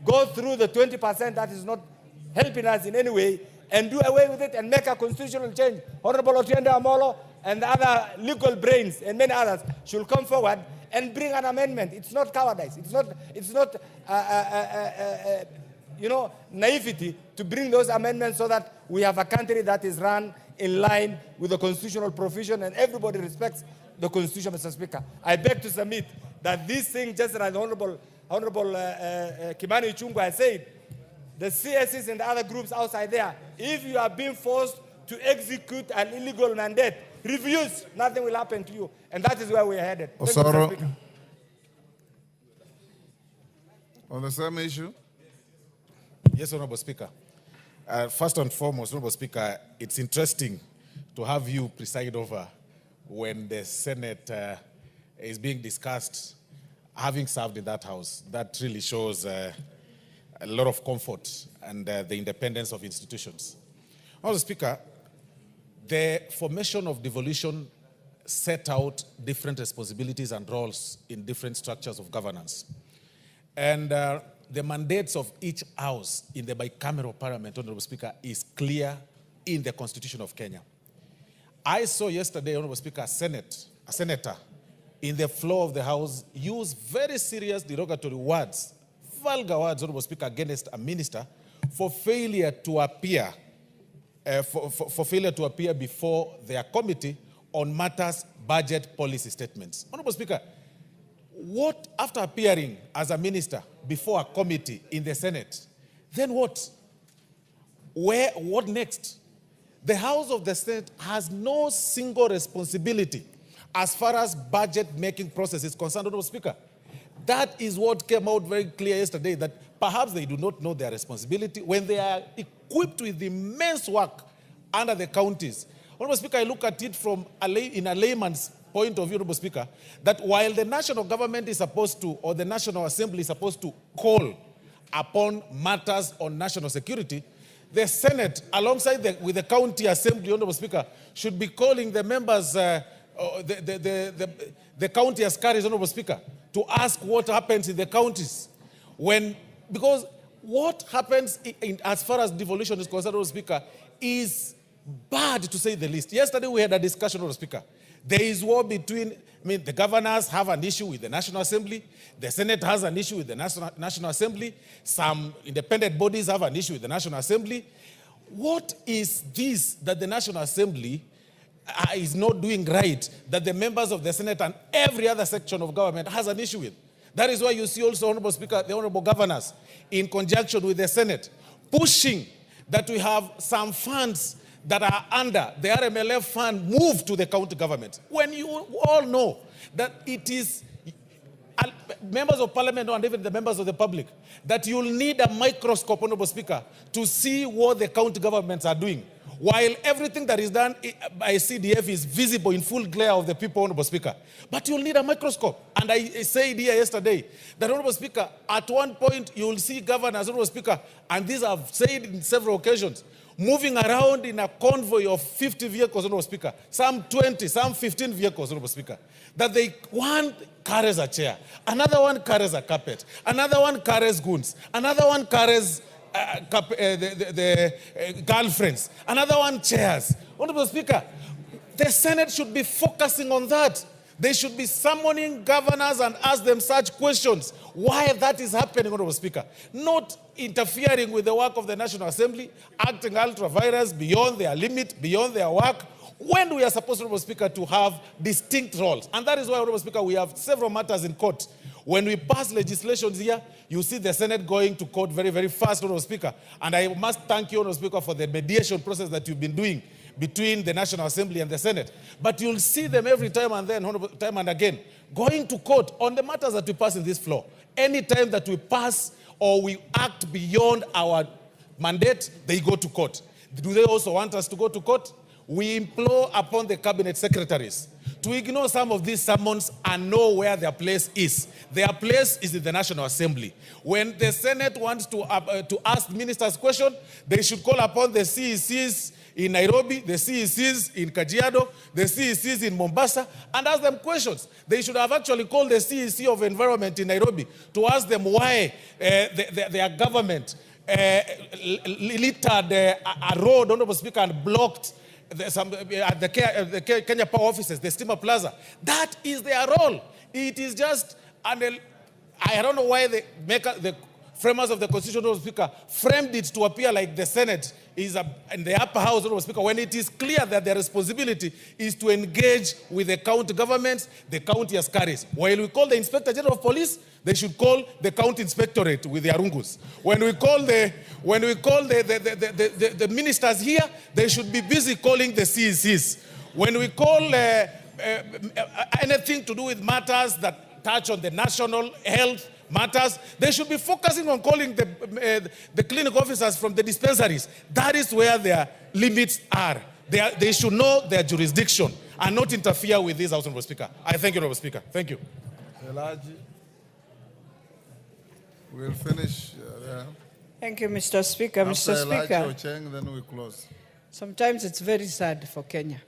go through the 20% that is not helping us in any way and do away with it and make a constitutional change. Honorable Otiende Amolo and the other legal brains and many others should come forward and bring an amendment. It's not cowardice. It's not naivety to bring those amendments so that we have a country that is run in line with the constitutional provision and everybody respects the Constitution, Mr. Speaker. I beg to submit that this thing, just as the Honorable Kimani Ichung'wah has said, the CSCs and the other groups outside there, if you are being forced to execute an illegal mandate, refuse, nothing will happen to you. And that is where we are headed. Osoro, on the same issue? Yes, Honorable Speaker. First and foremost, Honorable Speaker, it's interesting to have you preside over when the Senate is being discussed, having served in that House. That really shows a lot of comfort and the independence of institutions. Honorable Speaker, the formation of devolution set out different responsibilities and roles in different structures of governance. And the mandates of each house in the bicameral parliament, Honorable Speaker, is clear in the Constitution of Kenya. I saw yesterday, Honorable Speaker, a senator in the floor of the House use very serious derogatory words, vulgar words, Honorable Speaker, against a minister for failure to appear, for failure to appear before their committee on matters budget policy statements. Honorable Speaker, what, after appearing as a minister before a committee in the Senate, then what? What next? The House of the Senate has no single responsibility as far as budget-making process is concerned, Honorable Speaker. That is what came out very clear yesterday, that perhaps they do not know their responsibility when they are equipped with immense work under the counties. Honorable Speaker, I look at it from in a layman's point of view, Honorable Speaker, that while the national government is supposed to, or the National Assembly is supposed to call upon matters on national security, the Senate, alongside with the county assembly, Honorable Speaker, should be calling the members, the county askaris, Honorable Speaker, to ask what happens in the counties. Because what happens as far as devolution is concerned, Honorable Speaker, is bad to say the least. Yesterday we had a discussion, Honorable Speaker. There is war between, the governors have an issue with the National Assembly, the Senate has an issue with the National Assembly, some independent bodies have an issue with the National Assembly. What is this that the National Assembly is not doing right, that the members of the Senate and every other section of government has an issue with? That is why you see also, Honorable Speaker, the Honorable Governors, in conjunction with the Senate, pushing that we have some funds that are under the RMLF fund moved to the county government. When you all know that it is members of parliament and even the members of the public, that you'll need a microscope, Honorable Speaker, to see what the county governments are doing. While everything that is done by CDF is visible in full glare of the people, Honorable Speaker. But you'll need a microscope. And I said here yesterday that, Honorable Speaker, at one point you'll see governors, Honorable Speaker, and these I've said in several occasions, moving around in a convoy of 50 vehicles, Honorable Speaker, some 20, some 15 vehicles, Honorable Speaker, that one carries a chair, another one carries a carpet, another one carries goons, another one carries the girlfriends, another one chairs. Honorable Speaker, the Senate should be focusing on that. They should be summoning governors and ask them such questions. Why that is happening, Honorable Speaker? Not interfering with the work of the National Assembly, acting ultra-virus beyond their limit, beyond their work, when we are supposed, Honorable Speaker, to have distinct roles. And that is why, Honorable Speaker, we have several matters in court. When we pass legislation here, you see the Senate going to court very, very fast, Honorable Speaker. And I must thank you, Honorable Speaker, for the mediation process that you've been doing between the National Assembly and the Senate. But you'll see them every time and then, time and again, going to court on the matters that we pass in this floor. Any time that we pass or we act beyond our mandate, they go to court. Do they also want us to go to court? We implore upon the cabinet secretaries to ignore some of these summons and know where their place is. Their place is in the National Assembly. When the Senate wants to ask ministers questions, they should call upon the CECs in Nairobi, the CECs in Kajiado, the CECs in Mombasa, and ask them questions. They should have actually called the CEC of Environment in Nairobi to ask them why their government littered a road, Honorable Speaker, and blocked the Kenya Power offices, the Steamer Plaza. That is their role. It is just, I don't know why the framers of the Constitution, Honorable Speaker, framed it to appear like the Senate is in the upper house, Honorable Speaker, when it is clear that their responsibility is to engage with the county governments, the county askaris. While we call the Inspector General of Police, they should call the county inspectorate with the Arungus. When we call the ministers here, they should be busy calling the CECs. When we call anything to do with matters that touch on the national health matters, they should be focusing on calling the clinic officers from the dispensaries. That is where their limits are. They should know their jurisdiction and not interfere with this, Honorable Speaker. I thank you, Honorable Speaker. Thank you. Elijah. We'll finish there. Thank you, Mr. Speaker. After Mr. Elijah Speaker, Ocheng, then we close. sometimes it's very sad for Kenya.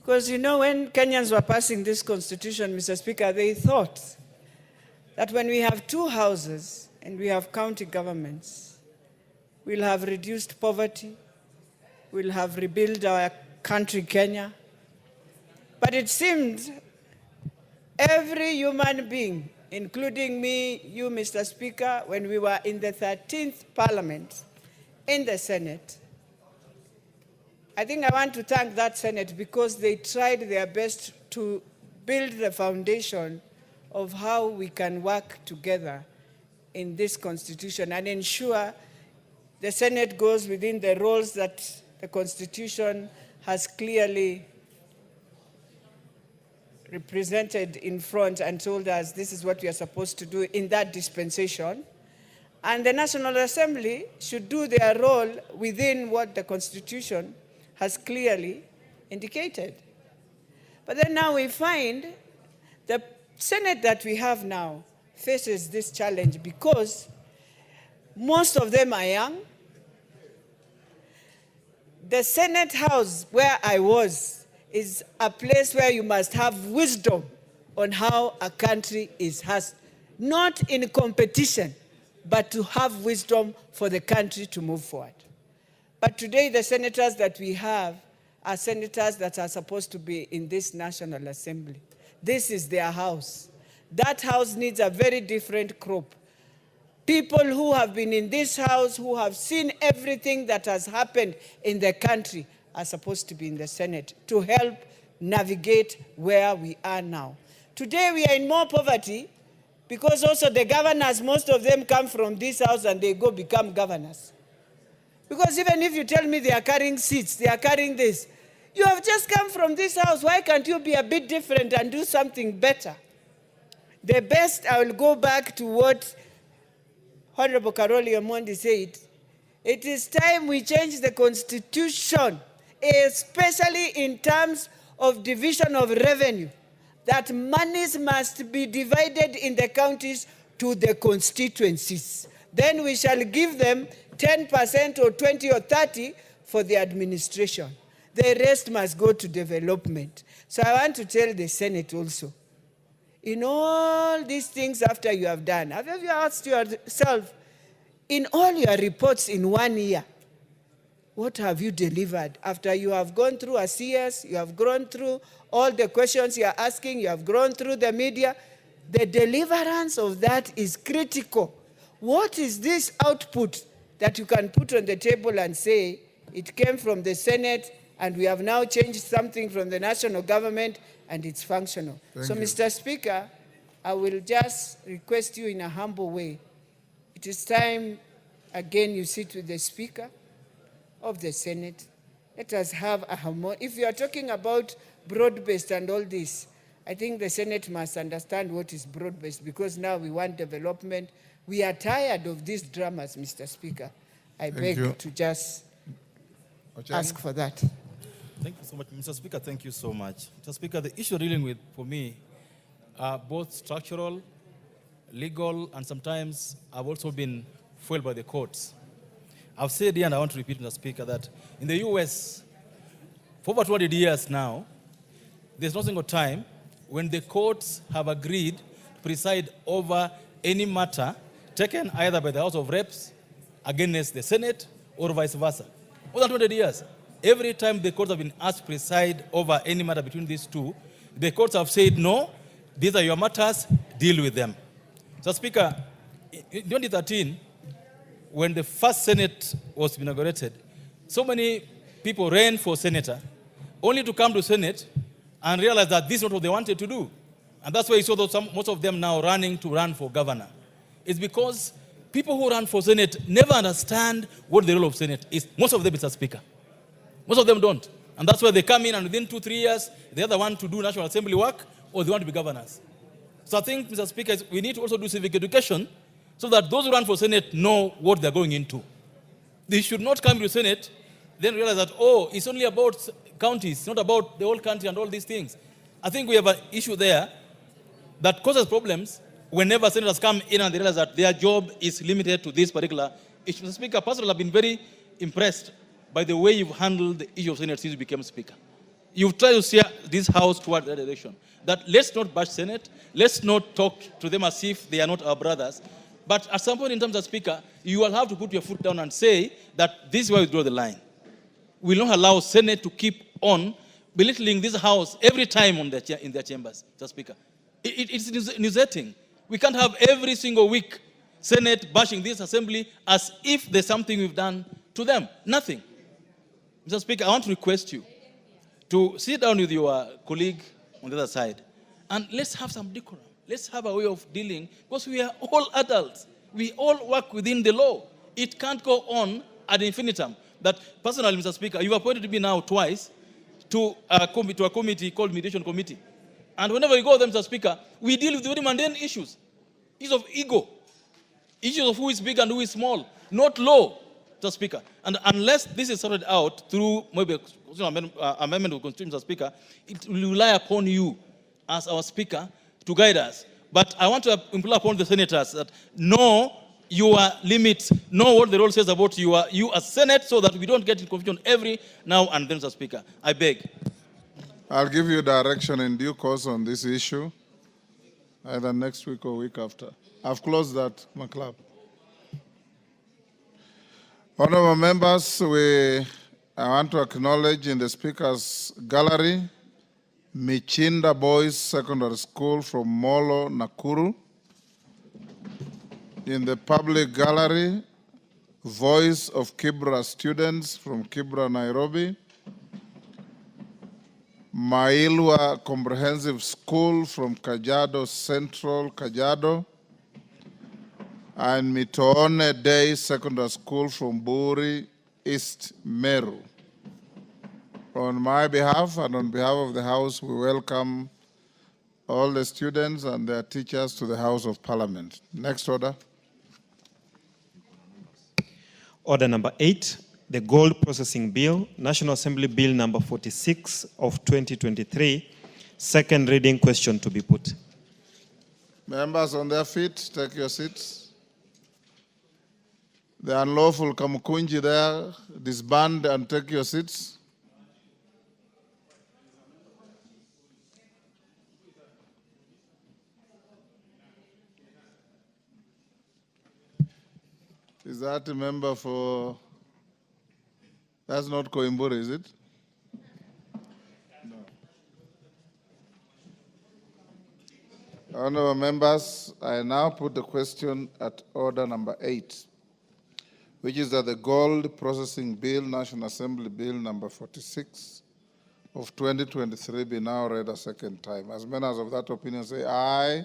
Because, you know, when Kenyans were passing this constitution, Mr. Speaker, they thought that when we have two houses and we have county governments, we'll have reduced poverty, we'll have rebuilt our country, Kenya. But it seemed every human being, including me, you, Mr. Speaker, when we were in the 13th Parliament, in the Senate, I think I want to thank that Senate because they tried their best to build the foundation of how we can work together in this constitution and ensure the Senate goes within the roles that the Constitution has clearly represented in front and told us this is what we are supposed to do in that dispensation. And the National Assembly should do their role within what the Constitution has clearly indicated. But then now we find the Senate that we have now faces this challenge because most of them are young. The Senate House where I was is a place where you must have wisdom on how a country has, not in competition, but to have wisdom for the country to move forward. But today the senators that we have are senators that are supposed to be in this National Assembly. This is their house. That house needs a very different crop. People who have been in this house, who have seen everything that has happened in the country, are supposed to be in the Senate to help navigate where we are now. Today we are in more poverty because also the governors, most of them come from this house and they go become governors. Because even if you tell me they are carrying seats, they are carrying this, you have just come from this house, why can't you be a bit different and do something better? The best, I will go back to what Honorable Karoli Omondi said, it is time we change the Constitution, especially in terms of division of revenue, that monies must be divided in the counties to the constituencies. Then we shall give them 10% or 20 or 30 for the administration. The rest must go to development. So I want to tell the Senate also, in all these things after you have done, have you asked yourself, in all your reports in 1 year, what have you delivered? After you have gone through a CS, you have gone through all the questions you are asking, you have gone through the media, the deliverance of that is critical. What is this output that you can put on the table and say, it came from the Senate and we have now changed something from the national government and it's functional. Thank so, you. Mr. Speaker, I will just request you in a humble way. It is time, again, you sit with the Speaker of the Senate. Let us have a harmony. If you are talking about broad-based and all this, I think the Senate must understand what is broad-based because now we want development. We are tired of these dramas, Mr. Speaker. I beg you. to just ask for that. Thank you so much, Mr. Speaker. Thank you so much. Mr. Speaker, the issue dealing with, for me, are both structural, legal, and sometimes have also been fueled by the courts. I've said here, and I want to repeat, Mr. Speaker, that in the US, for over 20 years now, there's no single time when the courts have agreed to preside over any matter taken either by the House of Reps against the Senate or vice versa. More than 20 years. Every time the courts have been asked to preside over any matter between these two, the courts have said, no, these are your matters, deal with them. So, Speaker, in 2013, when the first Senate was inaugurated, so many people ran for senator, only to come to Senate and realize that this is not what they wanted to do. And that's why you saw most of them now running to run for governor. It's because people who run for Senate never understand what the role of Senate is. Most of them, Mr. Speaker. Most of them don't. And that's why they come in and within 2-3 years, they either want to do National Assembly work or they want to be governors. So I think, Mr. Speaker, we need to also do civic education so that those who run for Senate know what they're going into. They should not come to Senate, then realize that, oh, it's only about counties, not about the whole country and all these things. I think we have an issue there that causes problems whenever senators come in and they realize that their job is limited to this particular issue. Mr. Speaker, personally, I've been very impressed by the way you've handled the issue of Senate since you became Speaker. You've tried to steer this House toward that direction. That let's not bash Senate, let's not talk to them as if they are not our brothers. But at some point in terms of Speaker, you will have to put your foot down and say that this is where we draw the line. We will not allow Senate to keep on belittling this House every time in their chambers, Mr. Speaker. It's nauseating. We can't have every single week Senate bashing this Assembly as if there's something we've done to them. Nothing. Mr. Speaker, I want to request you to sit down with your colleague on the other side and let's have some decorum. Let's have a way of dealing, because we are all adults. We all work within the law. It can't go on ad infinitum. That personally, Mr. Speaker, you've appointed me now twice to a committee called Mediation Committee. And whenever we go there, Mr. Speaker, we deal with very mundane issues. Issues of ego. Issues of who is big and who is small. Not law, Mr. Speaker. And unless this is sorted out through maybe amendment of Constitution, Mr. Speaker, it will rely upon you as our Speaker to guide us. But I want to implore upon the senators that know your limits, know what the role says about you as Senate, so that we don't get in confusion every now and then, Mr. Speaker. I beg. I'll give you direction in due course on this issue, either next week or week after. I've closed that, McLeod. Honorable members, I want to acknowledge in the Speaker's gallery Michinda Boys Secondary School from Molo, Nakuru. In the public gallery, Voice of Kibra students from Kibra, Nairobi. Mailwa Comprehensive School from Kajiado Central, Kajiado. And Mitoone Day Secondary School from Buri, East Meru. On my behalf and on behalf of the House, we welcome all the students and their teachers to the House of Parliament. Next order. Order number 8, the Gold Processing Bill, National Assembly Bill number 46 of 2023, second reading, question to be put. Members on their feet, take your seats. The unlawful Kamukunji there, disband and take your seats. Is that a member for, that's not Koimburi, is it? No. Honorable members, I now put the question at order number 8, which is that the Gold Processing Bill, National Assembly Bill number 46 of 2023 be now read a second time. As many as of that opinion say aye. Aye.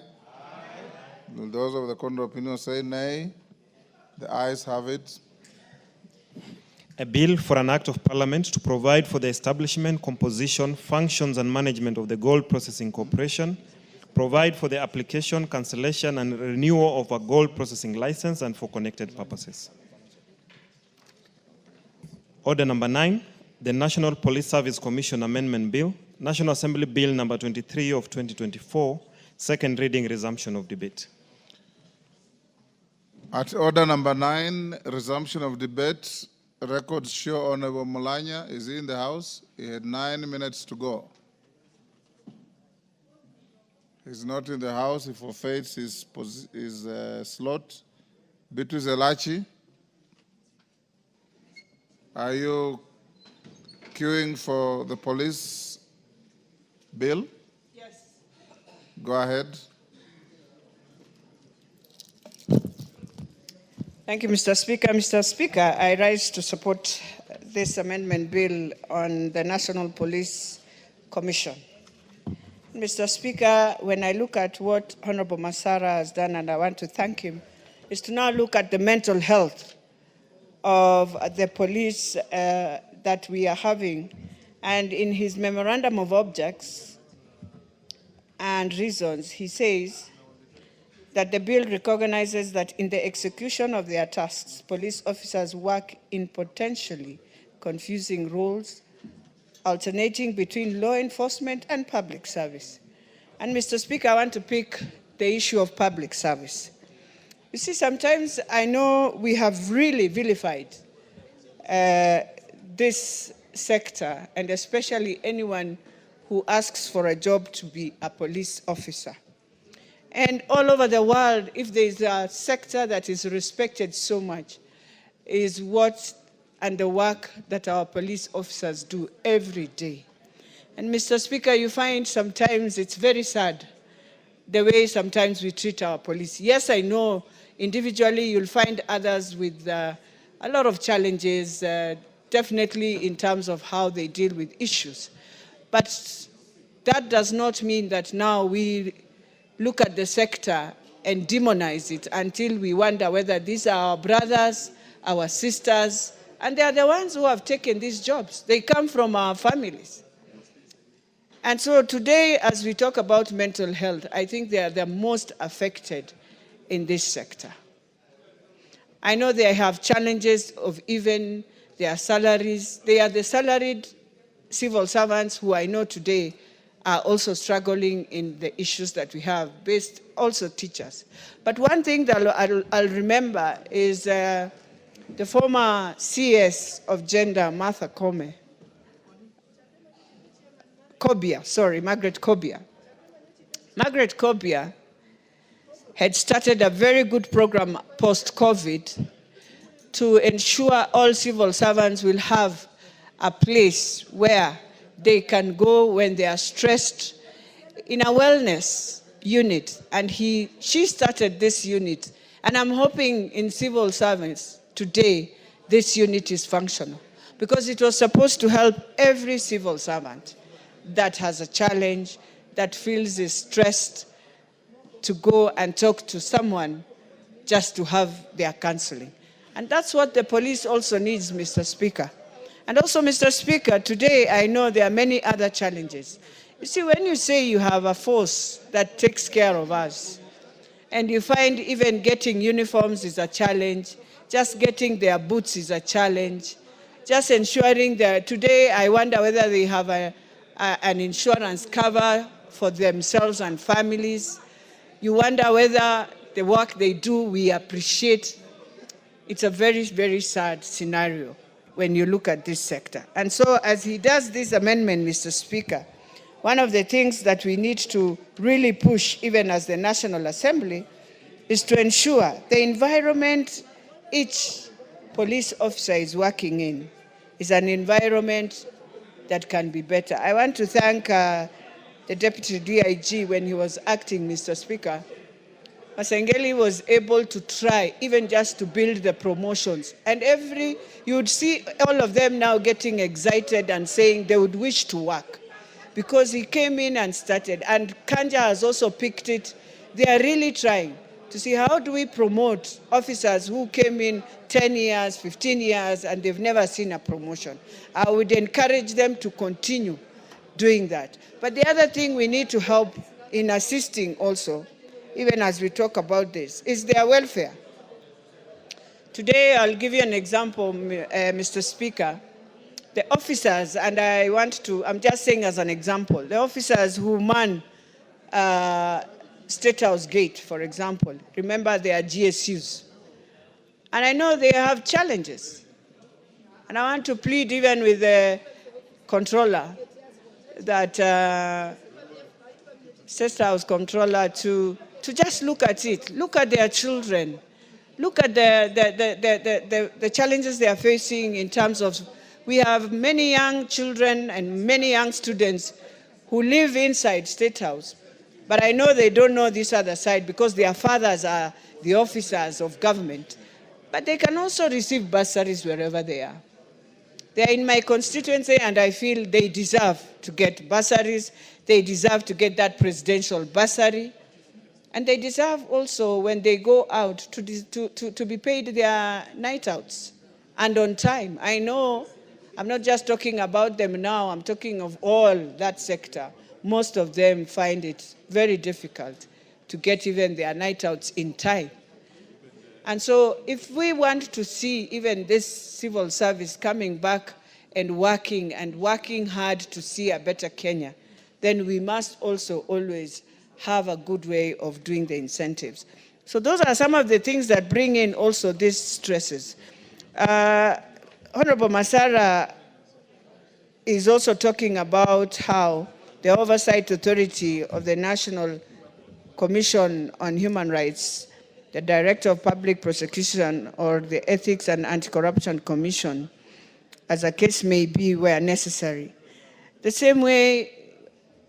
Those of the contrary opinion say nay. The ayes have it. A bill for an act of parliament to provide for the establishment, composition, functions and management of the Gold Processing Corporation, provide for the application, cancellation and renewal of a gold processing license and for connected purposes. Order number 9, the National Police Service Commission Amendment Bill, National Assembly Bill number 23 of 2024, second reading, resumption of debate. At order number 9, resumption of debate. Records show Honorable Mulanya is in the House. He had 9 minutes to go. He's not in the House. He forfeits his slot. Beatrice Elachi, are you queuing for the police bill? Yes. Go ahead. Thank you, Mr. Speaker. Mr. Speaker, I rise to support this amendment bill on the National Police Commission. Mr. Speaker, when I look at what Honorable Masara has done, and I want to thank him, is to now look at the mental health of the police that we are having. And in his memorandum of objects and reasons, he says that the bill recognizes that in the execution of their tasks, police officers work in potentially confusing roles, alternating between law enforcement and public service. And Mr. Speaker, I want to pick the issue of public service. You see, sometimes I know we have really vilified this sector, and especially anyone who asks for a job to be a police officer. And all over the world, if there is a sector that is respected so much, is what and the work that our police officers do every day. And Mr. Speaker, you find sometimes it's very sad the way sometimes we treat our police. Yes, I know individually you'll find others with a lot of challenges, definitely in terms of how they deal with issues. But that does not mean that now we look at the sector and demonize it until we wonder whether these are our brothers, our sisters, and they are the ones who have taken these jobs. They come from our families. And so today, as we talk about mental health, I think they are the most affected in this sector. I know they have challenges of even their salaries. They are the salaried civil servants who I know today are also struggling in the issues that we have, based also teachers. But one thing that I'll remember is the former CS of gender, Margaret Kobia. Margaret Kobia had started a very good program post-COVID to ensure all civil servants will have a place where they can go when they are stressed in a wellness unit. And she started this unit. And I'm hoping in civil service today, this unit is functional, because it was supposed to help every civil servant that has a challenge, that feels is stressed, to go and talk to someone just to have their counseling. And that's what the police also needs, Mr. Speaker. And also, Mr. Speaker, today I know there are many other challenges. You see, when you say you have a force that takes care of us, and you find even getting uniforms is a challenge, just getting their boots is a challenge, just ensuring that today I wonder whether they have an insurance cover for themselves and families. You wonder whether the work they do, we appreciate. It's a very, very sad scenario when you look at this sector. And so as he does this amendment, Mr. Speaker, one of the things that we need to really push, even as the National Assembly, is to ensure the environment each police officer is working in is an environment that can be better. I want to thank the Deputy DIG when he was acting, Mr. Speaker. Masengeli was able to try even just to build the promotions. And you would see all of them now getting excited and saying they would wish to work, because he came in and started. And Kanja has also picked it. They are really trying to see how do we promote officers who came in 10 years, 15 years, and they've never seen a promotion. I would encourage them to continue doing that. But the other thing we need to help in assisting also, even as we talk about this, is their welfare. Today, I'll give you an example, Mr. Speaker. The officers, and I'm just saying as an example, the officers who man State House Gate, for example, remember they are GSUs. And I know they have challenges. And I want to plead even with the controller, that State House controller, to just look at it, look at their children, look at the challenges they are facing in terms of, we have many young children and many young students who live inside State House. But I know they don't know this other side because their fathers are the officers of government. But they can also receive bursaries wherever they are. They are in my constituency, and I feel they deserve to get bursaries. They deserve to get that presidential bursary. And they deserve also, when they go out, to be paid their night outs and on time. I know, I'm not just talking about them now, I'm talking of all that sector. Most of them find it very difficult to get even their night outs in time. And so if we want to see even this civil service coming back and working hard to see a better Kenya, then we must also always have a good way of doing the incentives. So those are some of the things that bring in also these stresses. Honorable Masara is also talking about how the Oversight Authority of the National Commission on Human Rights, the Director of Public Prosecution, or the Ethics and Anti-Corruption Commission, as a case may be, where necessary. The same way,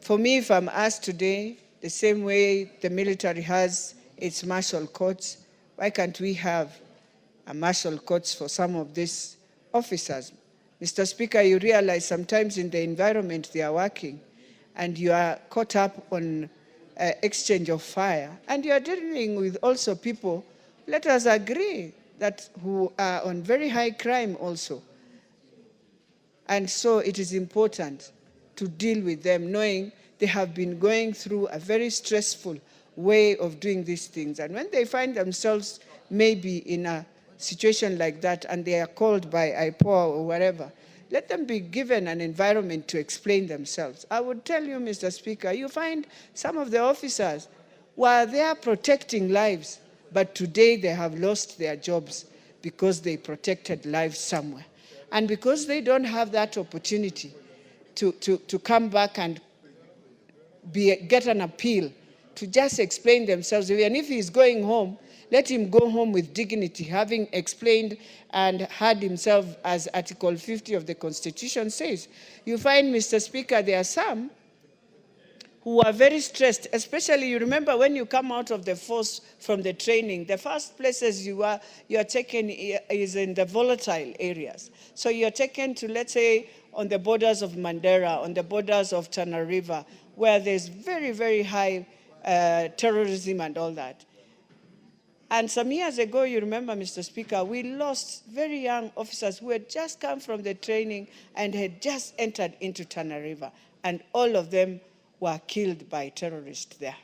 for me, if I'm asked today, the same way the military has its martial courts, why can't we have a martial courts for some of these officers? Mr. Speaker, you realize sometimes in the environment they are working, and you are caught up on exchange of fire, and you are dealing with also people, let us agree, that who are on very high crime also. And so it is important to deal with them, knowing they have been going through a very stressful way of doing these things. And when they find themselves maybe in a situation like that and they are called by IPOA or whatever, let them be given an environment to explain themselves. I would tell you, Mr. Speaker, you find some of the officers were there protecting lives, but today they have lost their jobs because they protected lives somewhere. And because they don't have that opportunity to come back and get an appeal, to just explain themselves. Even if he's going home, let him go home with dignity, having explained and had himself, as Article 50 of the Constitution says. You find, Mr. Speaker, there are some who are very stressed, especially, you remember when you come out of the force from the training, the first places you are taken is in the volatile areas. So you're taken to, let's say, on the borders of Mandera, on the borders of Tana River, where there's very, very high terrorism and all that. And some years ago, you remember, Mr. Speaker, we lost very young officers who had just come from the training and had just entered into Tana River, and all of them were killed by terrorists there.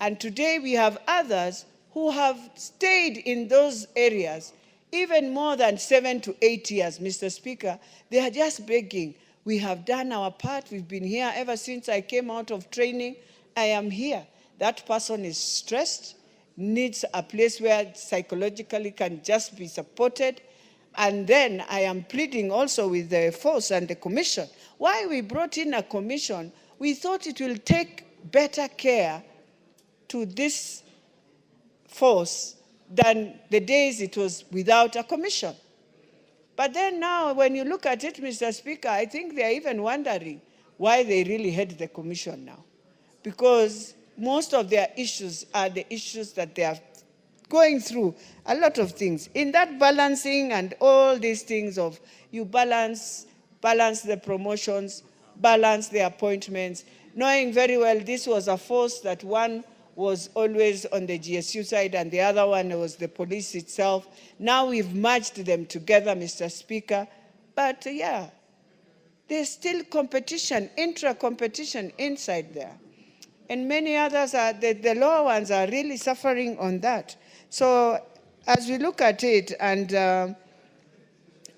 And today we have others who have stayed in those areas even more than 7 to 8 years, Mr. Speaker. They are just begging. We have done our part. We've been here ever since I came out of training. I am here. That person is stressed, needs a place where psychologically can just be supported. And then I am pleading also with the force and the commission. Why we brought in a commission, we thought it will take better care to this force than the days it was without a commission. But then now, when you look at it, Mr. Speaker, I think they're even wondering why they really had the commission now. Because most of their issues are the issues that they are going through, a lot of things. In that balancing and all these things of you balance the promotions, balance the appointments, knowing very well this was a force that one was always on the GSU side and the other one was the police itself. Now we've merged them together, Mr. Speaker. But yeah, there's still competition, intra-competition inside there. And many others, are the lower ones are really suffering on that. So as we look at it, and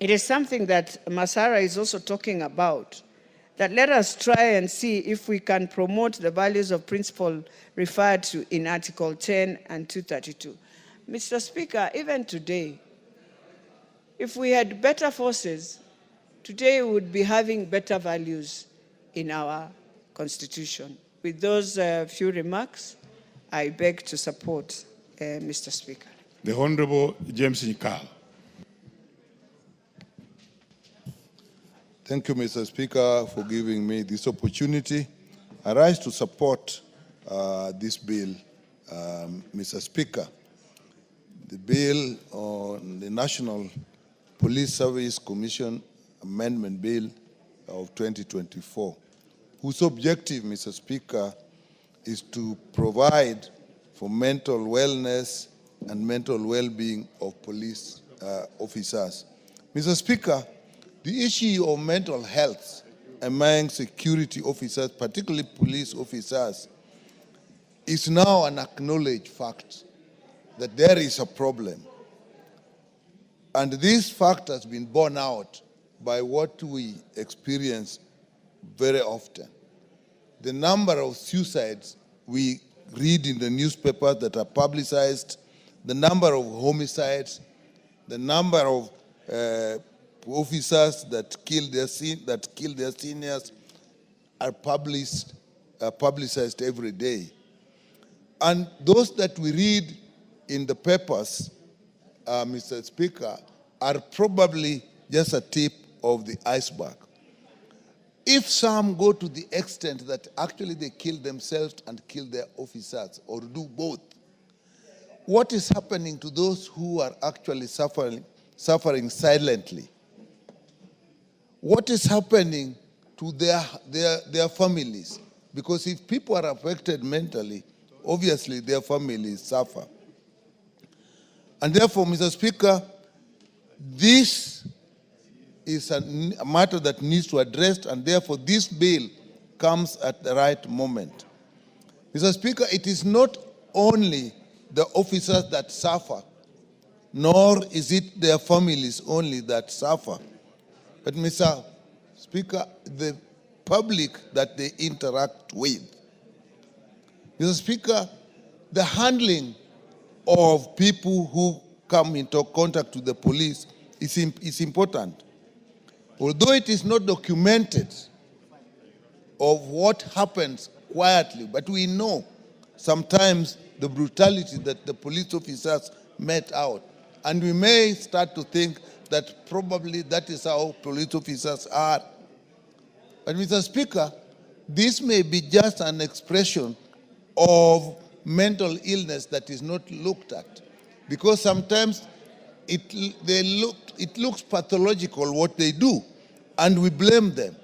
it is something that Masara is also talking about, that let us try and see if we can promote the values of principle referred to in Article 10 and 232. Mr. Speaker, even today, if we had better forces, today we would be having better values in our constitution. With those few remarks, I beg to support Mr. Speaker. The Honorable James Nyikal. Thank you, Mr. Speaker, for giving me this opportunity. I rise to support this bill, Mr. Speaker. The bill on the National Police Service Commission Amendment Bill of 2024, whose objective, Mr. Speaker, is to provide for mental wellness and mental well-being of police officers. Mr. Speaker, the issue of mental health among security officers, particularly police officers, is now an acknowledged fact that there is a problem. And this fact has been borne out by what we experience very often. The number of suicides we read in the newspapers that are publicized, the number of homicides, the number of officers that kill their seniors are publicized every day. And those that we read in the papers, Mr. Speaker, are probably just a tip of the iceberg. If some go to the extent that actually they kill themselves and kill their officers, or do both, what is happening to those who are actually suffering silently? What is happening to their families? Because if people are affected mentally, obviously their families suffer. And therefore, Mr. Speaker, this is a matter that needs to be addressed, and therefore this bill comes at the right moment. Mr. Speaker, it is not only the officers that suffer, nor is it their families only that suffer, but Mr. Speaker, the public that they interact with. Mr. Speaker, the handling of people who come into contact with the police is important. Although it is not documented of what happens quietly, but we know sometimes the brutality that the police officers met out. And we may start to think that probably that is how police officers are. But Mr. Speaker, this may be just an expression of mental illness that is not looked at. Because sometimes it looks pathological what they do, and we blame them.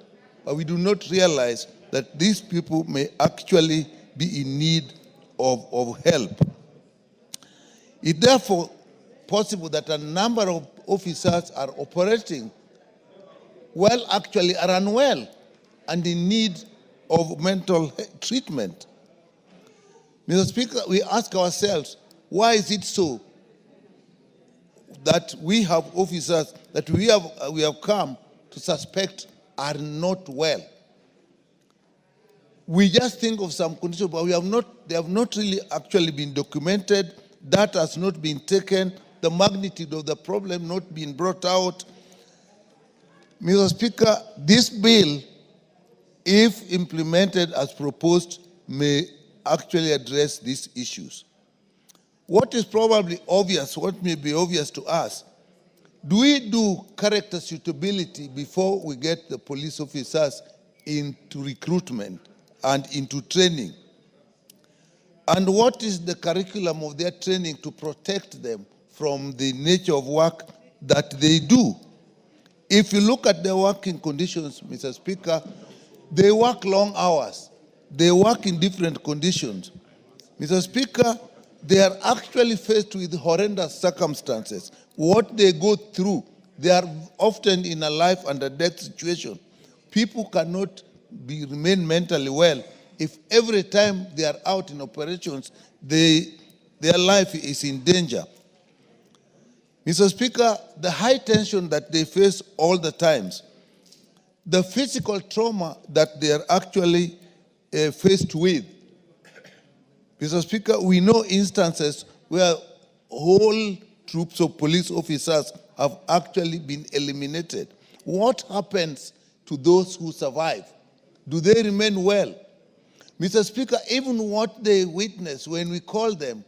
But we do not realize that these people may actually be in need of help. It's therefore possible that a number of officers are operating well, actually are unwell and in need of mental treatment. Mr. Speaker, we ask ourselves, why is it so that we have officers that we have come to suspect are not well? We just think of some conditions, but they have not really actually been documented. That has not been taken. The magnitude of the problem not been brought out. Mr. Speaker, this bill, if implemented as proposed, may actually address these issues. What is probably obvious, what may be obvious to us, do we do character suitability before we get the police officers into recruitment and into training? And what is the curriculum of their training to protect them from the nature of work that they do? If you look at their working conditions, Mr. Speaker, they work long hours. They work in different conditions. Mr. Speaker, they are actually faced with horrendous circumstances. What they go through, they are often in a life and a death situation. People cannot remain mentally well if every time they are out in operations, their life is in danger. Mr. Speaker, the high tension that they face all the times, the physical trauma that they are actually faced with. Mr. Speaker, we know instances where whole troops of police officers have actually been eliminated. What happens to those who survive? Do they remain well? Mr. Speaker, even what they witness when we call them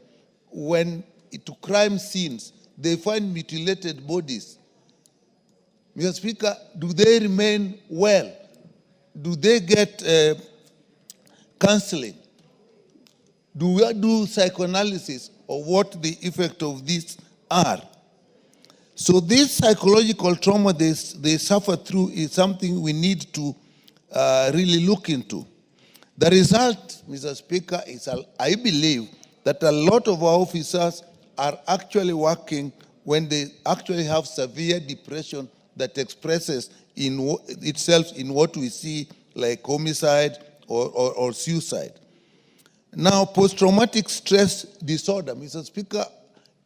to crime scenes, they find mutilated bodies. Mr. Speaker, do they remain well? Do they get counseling? Do we do psychoanalysis of what the effect of this are? So this psychological trauma they suffer through is something we need to really look into. The result, Mr. Speaker, is I believe that a lot of our officers are actually working when they actually have severe depression that expresses itself in what we see like homicide or suicide. Now, post-traumatic stress disorder, Mr. Speaker,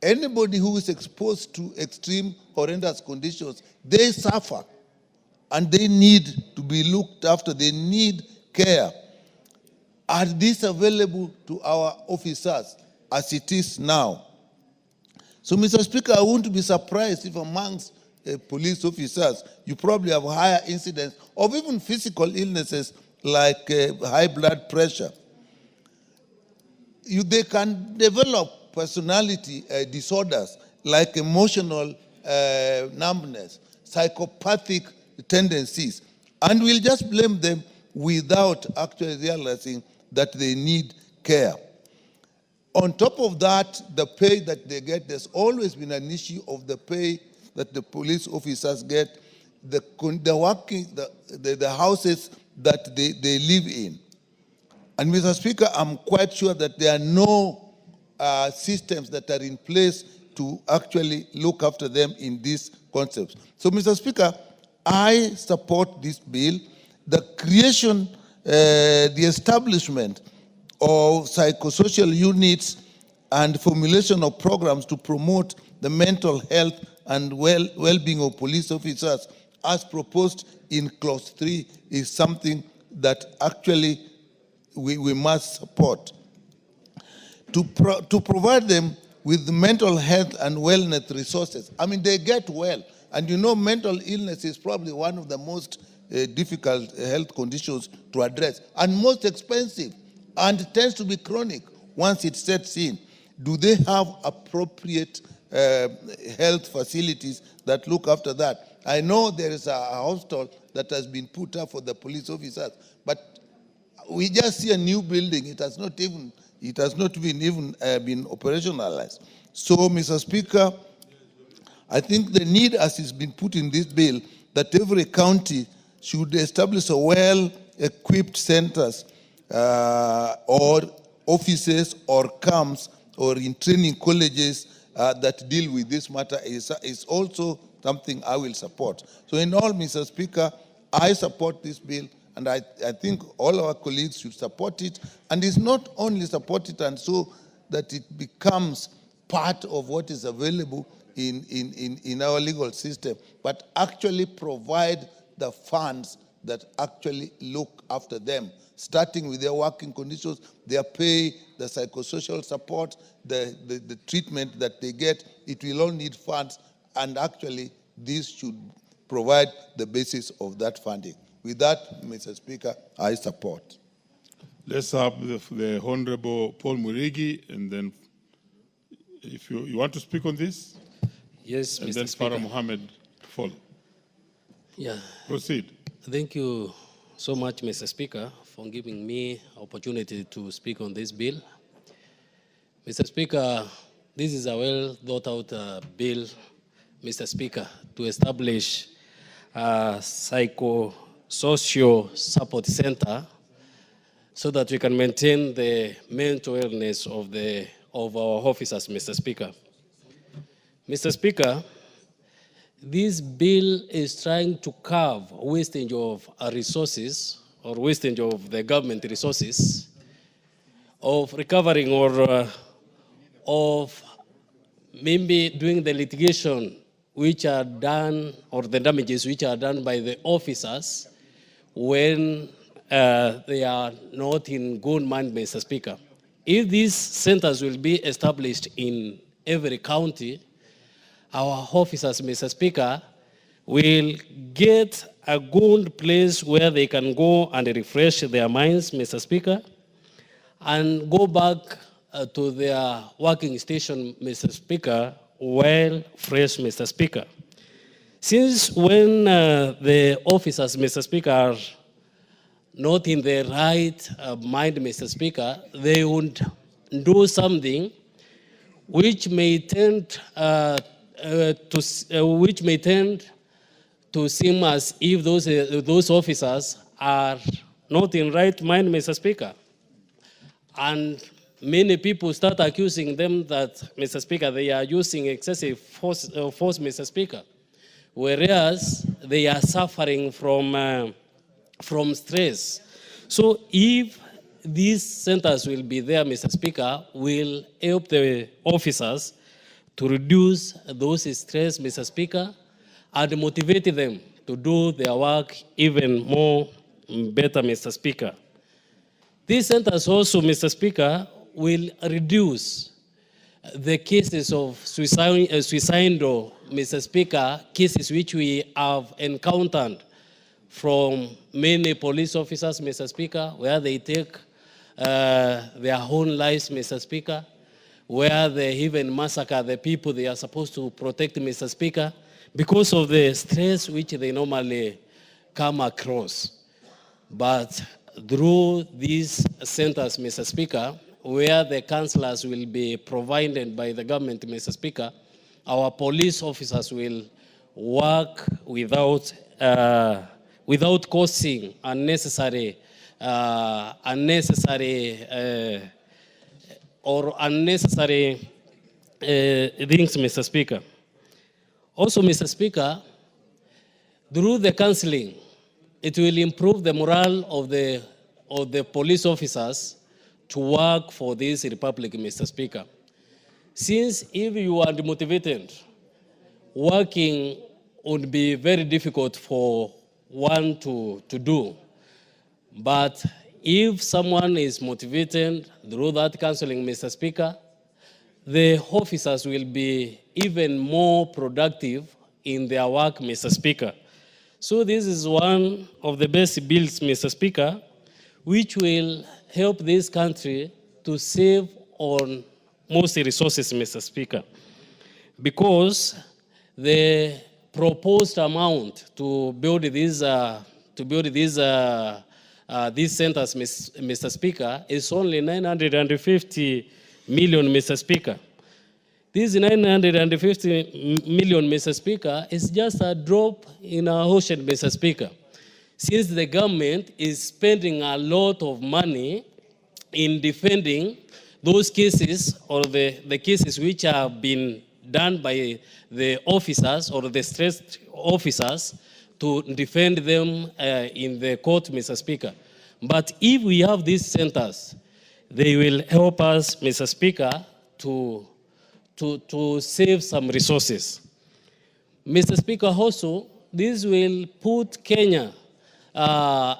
anybody who is exposed to extreme horrendous conditions, they suffer and they need to be looked after, they need care. Are these available to our officers as it is now? So, Mr. Speaker, I won't be surprised if amongst police officers, you probably have higher incidence of even physical illnesses like high blood pressure. They can develop personality disorders like emotional numbness, psychopathic tendencies, and we'll just blame them without actually realizing that they need care. On top of that, the pay that they get, there's always been an issue of the pay that the police officers get, the houses that they live in. And Mr. Speaker, I'm quite sure that there are no systems that are in place to actually look after them in these concepts. So, Mr. Speaker, I support this bill. The creation, the establishment of psychosocial units and formulation of programs to promote the mental health and well-being of police officers as proposed in Clause 3 is something that actually we must support. To provide them with mental health and wellness resources. I mean, they get well. And you know, mental illness is probably one of the most difficult health conditions to address and most expensive and tends to be chronic once it sets in. Do they have appropriate health facilities that look after that? I know there is a hospital that has been put up for the police officers, but we just see a new building. It has not been operationalized. So, Mr. Speaker, I think the need, as has been put in this bill, that every county should establish a well-equipped centers or offices or camps or in training colleges that deal with this matter is also something I will support. So in all, Mr. Speaker, I support this bill, and I think all our colleagues should support it. And it's not only support it and so that it becomes part of what is available in our legal system, but actually provide the funds that actually look after them, starting with their working conditions, their pay, the psychosocial support, the treatment that they get. It will all need funds, and actually this should provide the basis of that funding. With that, Mr. Speaker, I support. Let's have the Honorable Paul Murigi, and then if you want to speak on this. Yes, and Mr. then Speaker. Farah Mohammed to follow. Yeah. Proceed. Thank you so much, Mr. Speaker, for giving me opportunity to speak on this bill. Mr. Speaker, this is a well thought out bill, Mr. Speaker, to establish a psychosocial support center so that we can maintain the mental wellness of our officers, Mr. Speaker. Mr. Speaker, this bill is trying to curb wastage of resources or wastage of the government resources of recovering or of maybe doing the litigation which are done or the damages which are done by the officers when they are not in good mind, Mr. Speaker. If these centers will be established in every county, our officers, Mr. Speaker, will get a good place where they can go and refresh their minds, Mr. Speaker, and go back to their working station, Mr. Speaker, well fresh, Mr. Speaker. Since when the officers, Mr. Speaker, are not in the right mind, Mr. Speaker, they would do something which may tend to seem as if those officers are not in right mind, Mr. Speaker. And many people start accusing them that, Mr. Speaker, they are using excessive force, Mr. Speaker, whereas they are suffering from stress. So if these centers will be there, Mr. Speaker, will help the officers to reduce those stress, Mr. Speaker, and motivate them to do their work even more better, Mr. Speaker. These centers also, Mr. Speaker, will reduce the cases of suicidal, Mr. Speaker, cases which we have encountered from many police officers, Mr. Speaker, where they take their own lives, Mr. Speaker, where they even massacre the people they are supposed to protect, Mr. Speaker, because of the stress which they normally come across. But through these centers, Mr. Speaker, where the councillors will be provided by the government, Mr. Speaker, our police officers will work without causing unnecessary things, Mr. Speaker. Also, Mr. Speaker, through the counseling, it will improve the morale of the police officers to work for this republic, Mr. Speaker. Since if you are demotivated, working would be very difficult for one to do. But if someone is motivated through that counseling, Mr. Speaker, the officers will be even more productive in their work, Mr. Speaker. So this is one of the best bills, Mr. Speaker, which will help this country to save on most resources, Mr. Speaker, because the proposed amount to build these centers, Mr. Speaker, is only 950 million, Mr. Speaker. This 950 million, Mr. Speaker, is just a drop in our ocean, Mr. Speaker, since the government is spending a lot of money in defending those cases or the cases which have been done by the officers or the stressed officers to defend them in the court, Mr. Speaker. But if we have these centers, they will help us, Mr. Speaker, to save some resources. Mr. Speaker, also, this will put Kenya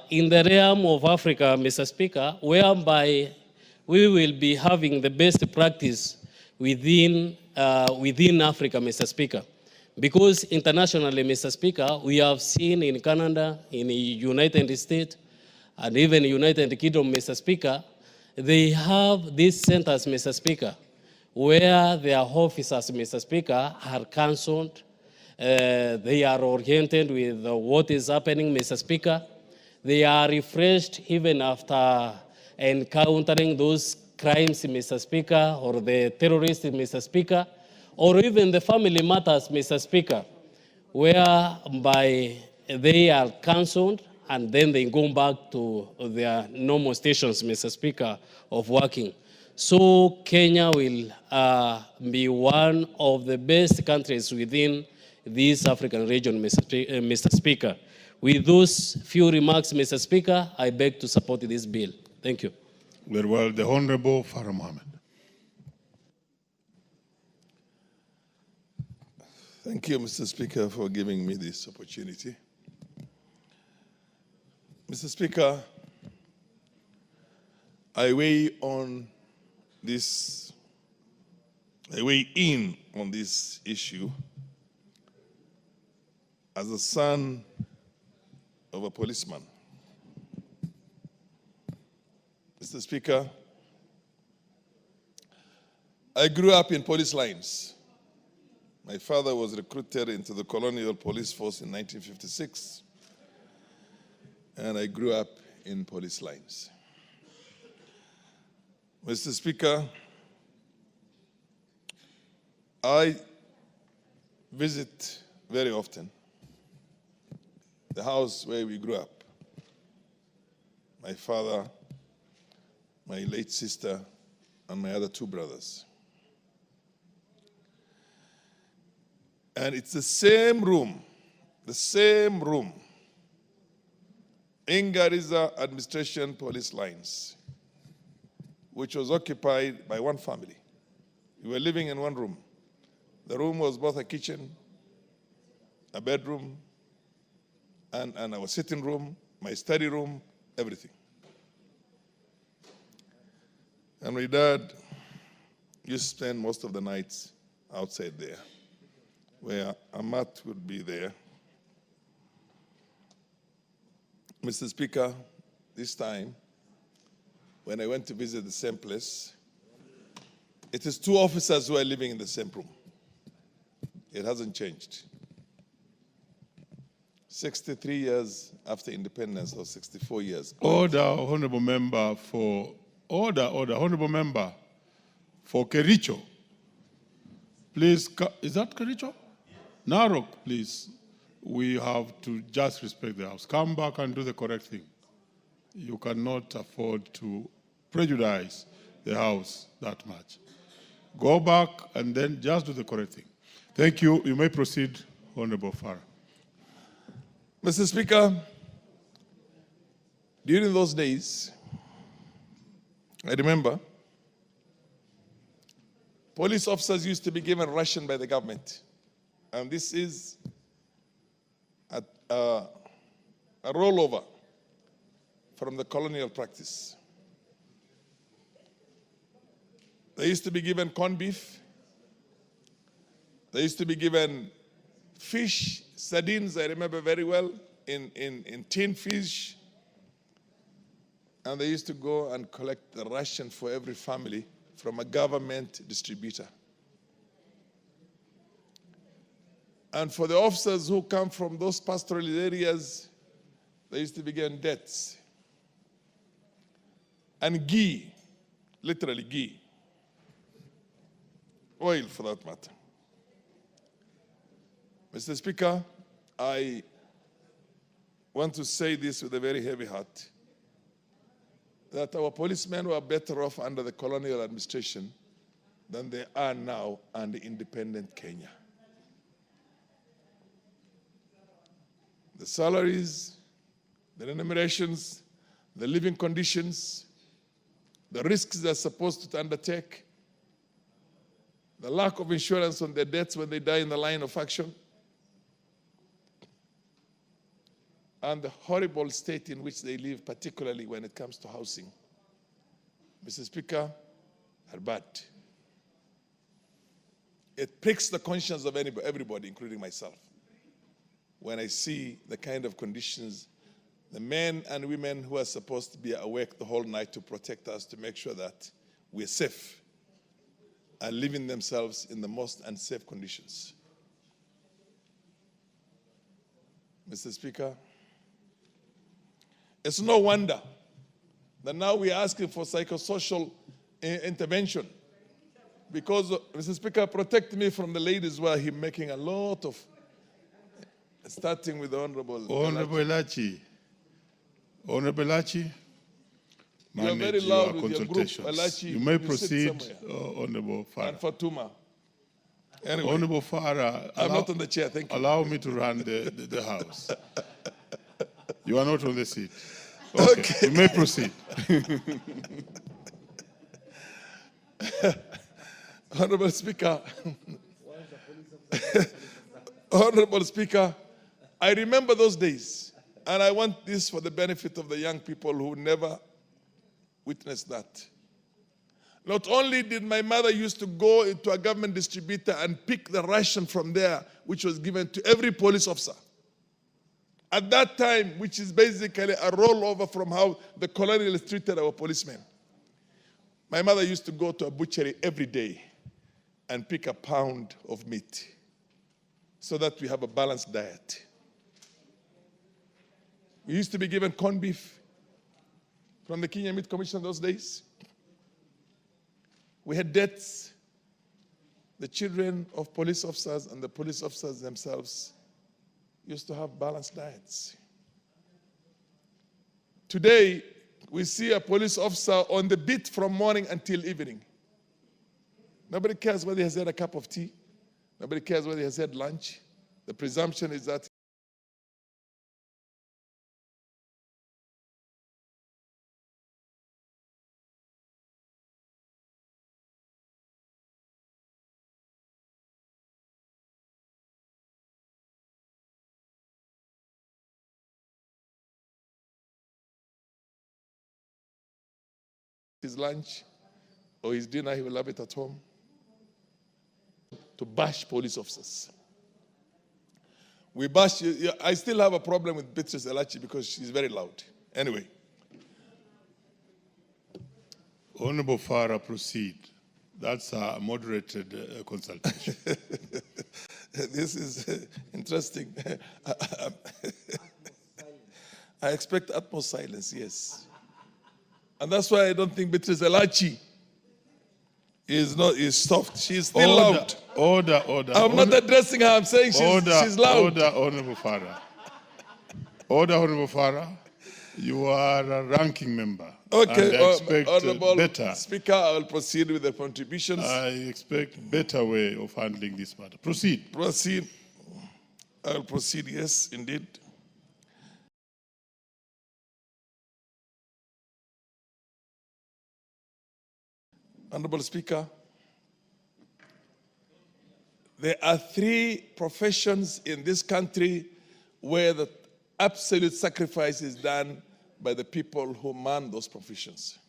in the realm of Africa, Mr. Speaker, whereby we will be having the best practice within Africa, Mr. Speaker. Because internationally, Mr. Speaker, we have seen in Canada, in the United States, and even United Kingdom, Mr. Speaker, they have these centers, Mr. Speaker, where their officers, Mr. Speaker, are counseled. They are oriented with what is happening, Mr. Speaker. They are refreshed even after encountering those crimes, Mr. Speaker, or the terrorists, Mr. Speaker, or even the family matters, Mr. Speaker, whereby they are counseled and then they go back to their normal stations, Mr. Speaker, of working. So Kenya will be one of the best countries within this African region, Mr. Speaker. With those few remarks, Mr. Speaker, I beg to support this bill. Thank you. Very well. The Honorable Farah Mohammed. Thank you, Mr. Speaker, for giving me this opportunity. Mr. Speaker, I weigh on this I weigh in on this issue as the son of a policeman. Mr. Speaker, I grew up in police lines. My father was recruited into the Colonial Police Force in 1956, and I grew up in police lines. Mr. Speaker, I visit very often the house where we grew up. My father, my late sister, and my other two brothers. And it's the same room in Garissa administration police lines, which was occupied by one family. We were living in one room. The room was both a kitchen, a bedroom, and our sitting room, my study room, everything. And my dad used to spend most of the nights outside there, where a mat would be there. Mr. Speaker, this time, when I went to visit the same place, it is two officers who are living in the same room. It hasn't changed. 63 years after independence, or 64 years. Order, honorable member for, honorable member for Kericho. Please, is that Kericho? Narok, please. We have to just respect the House. Come back and do the correct thing. You cannot afford to prejudice the House that much. Go back and then just do the correct thing. Thank you. You may proceed, Honorable Farah. Mr. Speaker, during those days, I remember police officers used to be given ration by the government. And this is a rollover from the colonial practice. They used to be given corned beef. They used to be given fish, sardines, I remember very well, in tin fish. And they used to go and collect the ration for every family from a government distributor. And for the officers who come from those pastoral areas, they used to be given dates. And ghee, literally ghee. Oil, for that matter. Mr. Speaker, I want to say this with a very heavy heart, that our policemen were better off under the colonial administration than they are now under independent Kenya. The salaries, the remunerations, the living conditions, the risks they're supposed to undertake, the lack of insurance on their deaths when they die in the line of action, and the horrible state in which they live, particularly when it comes to housing, Mr. Speaker, are bad. It pricks the conscience of everybody, including myself, when I see the kind of conditions the men and women who are supposed to be awake the whole night to protect us, to make sure that we're safe, are living themselves in the most unsafe conditions. Mr. Speaker, it's no wonder that now we're asking for psychosocial intervention, because, Mr. Speaker, protect me from the ladies where he's making a lot of, starting with the Honorable Elachi. Honorable Elachi, you are very manage loud your with your group. consultations. Elachi, You may you sit proceed, somewhere. Honorable Farah. And Fatuma. Anyway, Honorable Farah, I'm not on the chair, thank you. allow me to run the House. You are not on the seat. Okay. You may proceed. Honorable Speaker, Honorable Speaker, I remember those days, and I want this for the benefit of the young people who never witnessed that. Not only did my mother used to go into a government distributor and pick the ration from there, which was given to every police officer. At that time, which is basically a rollover from how the colonialists treated our policemen. My mother used to go to a butchery every day and pick a pound of meat so that we have a balanced diet. We used to be given corned beef from the Kenya Meat Commission those days. We had dates. The children of police officers and the police officers themselves used to have balanced diets. Today, we see a police officer on the beat from morning until evening. Nobody cares whether he has had a cup of tea. Nobody cares whether he has had lunch. The presumption is that his lunch or his dinner, he will have it at home. To bash police officers. We bash, I still have a problem with Beatrice Elachi because she's very loud. Anyway. Honorable Farah, proceed. That's a moderated consultation. This is interesting. I expect utmost silence, yes. And that's why I don't think Beatrice Elachi is soft. She's still loud. Order. I'm not addressing her. I'm saying she's loud. Order, Honorable Farah. Order, Honorable Farah. You are a ranking member. Okay, and I expect Honorable better. Speaker, I will proceed with the contributions. I expect better way of handling this matter. Proceed. Proceed. I will proceed, yes, indeed. Honorable Speaker, there are 3 professions in this country where the absolute sacrifice is done by the people who man those professions.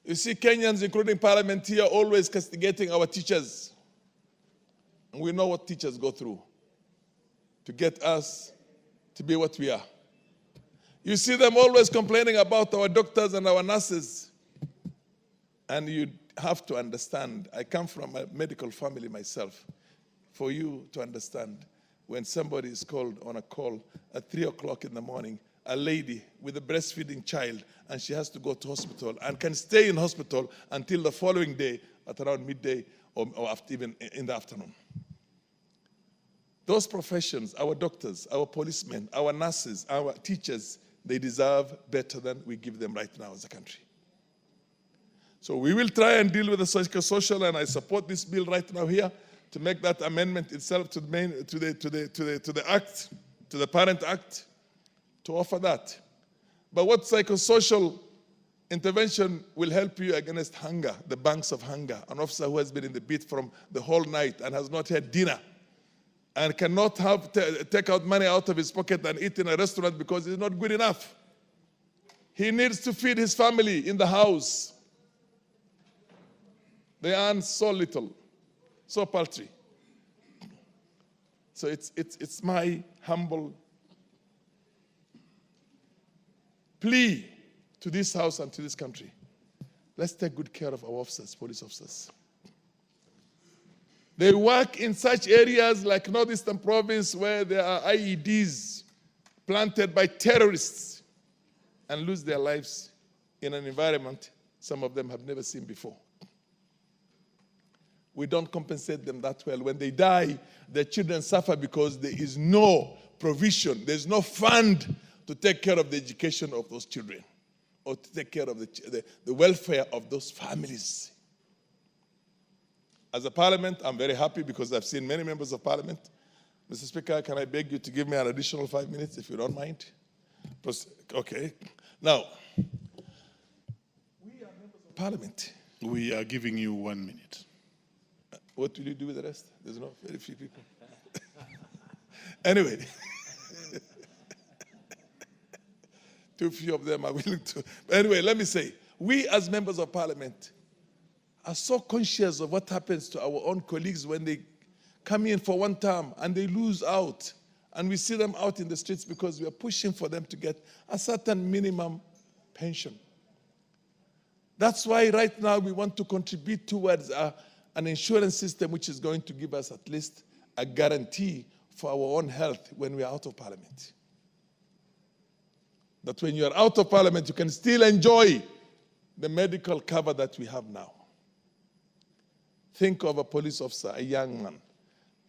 You see, Kenyans, including Parliament here, always castigating our teachers. And we know what teachers go through to get us to be what we are. You see them always complaining about our doctors and our nurses. And you have to understand, I come from a medical family myself, for you to understand, when somebody is called on a call at 3 o'clock in the morning, a lady with a breastfeeding child, and she has to go to hospital and can stay in hospital until the following day at around midday or after, even in the afternoon. Those professions, our doctors, our policemen, our nurses, our teachers, they deserve better than we give them right now as a country. So we will try and deal with the psychosocial, and I support this bill right now here to make that amendment itself to the act, to the Parent Act, to offer that. But what psychosocial intervention will help you against hunger, the banks of hunger? An officer who has been in the beat from the whole night and has not had dinner and cannot take out money out of his pocket and eat in a restaurant because it's not good enough. He needs to feed his family in the house. They earn so little, so paltry. So it's my humble plea to this House and to this country. Let's take good care of our officers, police officers. They work in such areas like Northeastern Province where there are IEDs planted by terrorists and lose their lives in an environment some of them have never seen before. We don't compensate them that well. When they die, their children suffer because there is no provision, there's no fund to take care of the education of those children or to take care of the welfare of those families. As a parliament, I'm very happy because I've seen many members of parliament. Mr. Speaker, can I beg you to give me an additional 5 minutes if you don't mind? Okay. Now, we are members of parliament. We are giving you 1 minute. What will you do with the rest? There's not very few people. Anyway, too few of them are willing to. But anyway, let me say, we as members of parliament are so conscious of what happens to our own colleagues when they come in for one term and they lose out. And we see them out in the streets because we are pushing for them to get a certain minimum pension. That's why right now we want to contribute towards an insurance system which is going to give us at least a guarantee for our own health when we are out of parliament. That when you are out of parliament, you can still enjoy the medical cover that we have now. Think of a police officer, a young man,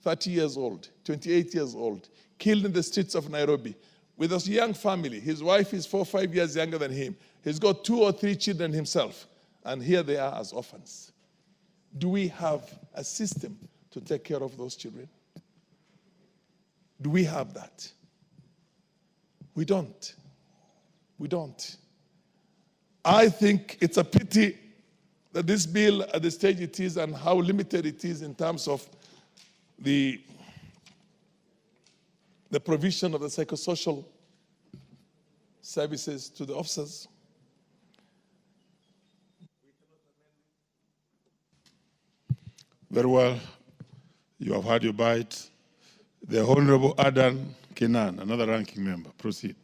30 years old, 28 years old, killed in the streets of Nairobi with a young family. His wife is 4 or 5 years younger than him. He's got 2 or 3 children himself, and here they are as orphans. Do we have a system to take care of those children? Do we have that? We don't. We don't. I think it's a pity that this bill, at the stage it is and how limited it is in terms of the provision of the psychosocial services to the officers. Very well. You have had your bite. The Honorable Adan Kenan, another ranking member. Proceed.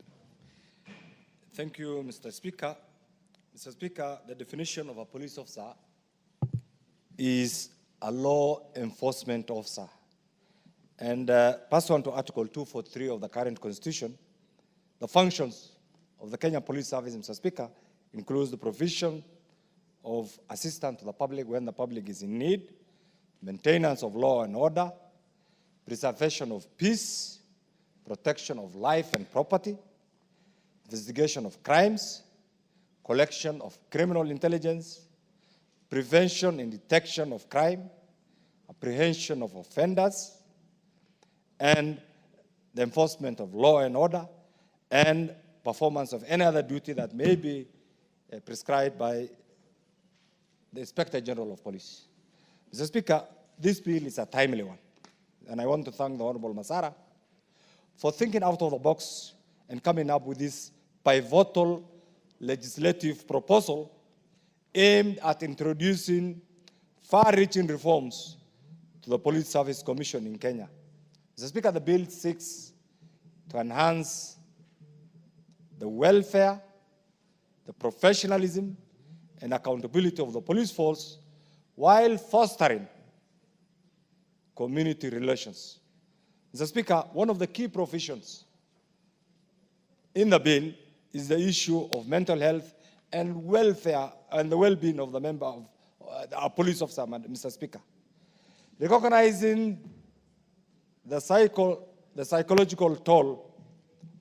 Thank you, Mr. Speaker. Mr. Speaker, the definition of a police officer is a law enforcement officer. And pursuant to Article 243 of the current Constitution, the functions of the Kenya Police Service, Mr. Speaker, includes the provision of assistance to the public when the public is in need, maintenance of law and order, preservation of peace, protection of life and property, investigation of crimes, collection of criminal intelligence, prevention and detection of crime, apprehension of offenders, and the enforcement of law and order, and performance of any other duty that may be prescribed by the Inspector General of Police. Mr. Speaker, this bill is a timely one, and I want to thank the Honorable Masara for thinking out of the box and coming up with this pivotal legislative proposal aimed at introducing far-reaching reforms to the Police Service Commission in Kenya. Mr. Speaker, the bill seeks to enhance the welfare, the professionalism, and accountability of the police force while fostering community relations. Mr. Speaker, one of the key provisions in the bill is the issue of mental health and welfare and the well-being of the member of our police officer, Mr. Speaker. Recognizing the psychological toll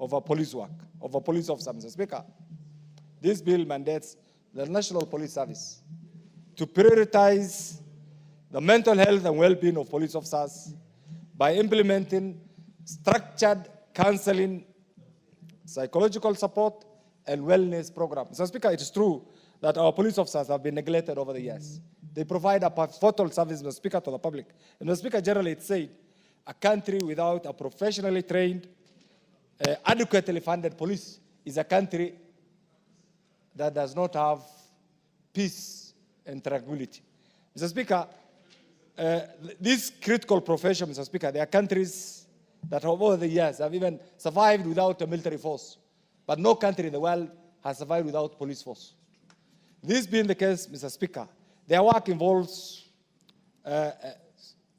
of a police work, of a police officer, Mr. Speaker, this bill mandates the National Police Service to prioritize the mental health and well-being of police officers by implementing structured counseling, psychological support, and wellness programs. Mr. Speaker, it is true that our police officers have been neglected over the years. They provide a pivotal service, Mr. Speaker, to the public. And Mr. Speaker, generally it said, a country without a professionally trained, adequately funded police is a country that does not have peace and tranquility. Mr. Speaker, this critical profession, Mr. Speaker, there are countries that over the years have even survived without a military force. But no country in the world has survived without police force. This being the case, Mr. Speaker, their work involves a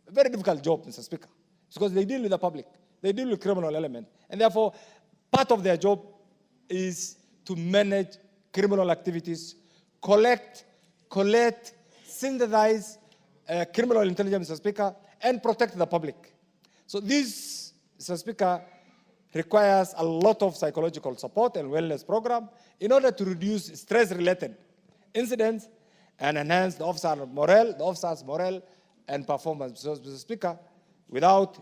very difficult job, Mr. Speaker, because they deal with the public, they deal with criminal element, and therefore part of their job is to manage criminal activities, collect, synthesize criminal intelligence, Mr. Speaker, and protect the public. So this, Mr. Speaker, requires a lot of psychological support and wellness program in order to reduce stress-related incidents and enhance the officer's morale and performance. So, Mr. Speaker, without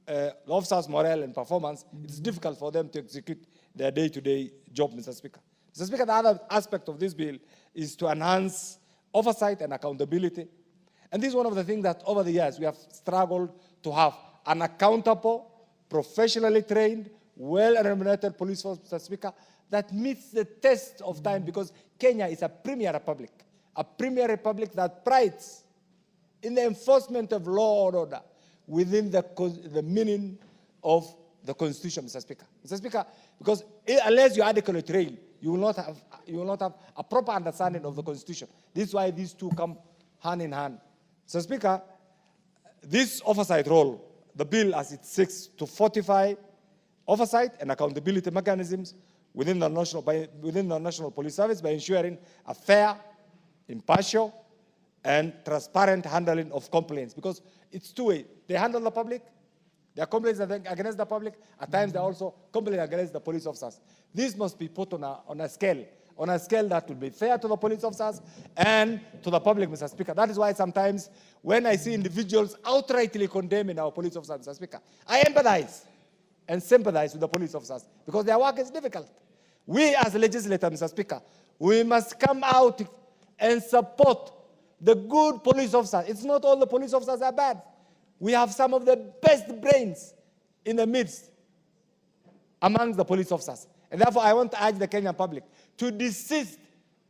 the officers' morale and performance, it's difficult for them to execute their day-to-day job, Mr. Speaker. Mr. Speaker, the other aspect of this bill is to enhance oversight and accountability. And this is one of the things that over the years we have struggled to have an accountable, professionally trained, well-remunerated police force, Mr. Speaker, that meets the test of time, because Kenya is a premier republic that prides in the enforcement of law and order within the meaning of the Constitution, Mr. Speaker. Mr. Speaker, because unless you adequately train, you will not have a proper understanding of the Constitution. This is why these two come hand in hand. Mr. Speaker, this oversight role, the bill as it seeks to fortify oversight and accountability mechanisms within the National Police Service by ensuring a fair, impartial, and transparent handling of complaints, because it's two-way. They handle the public, there are complaints against the public, at times they are also complaints against the police officers. This must be put on a scale that will be fair to the police officers and to the public, Mr. Speaker. That is why sometimes when I see individuals outrightly condemning our police officers, Mr. Speaker, I empathize and sympathize with the police officers, because their work is difficult. We as legislators, Mr. Speaker, we must come out and support the good police officers. It's not all the police officers are bad. We have some of the best brains in the midst amongst the police officers. And therefore, I want to urge the Kenyan public to desist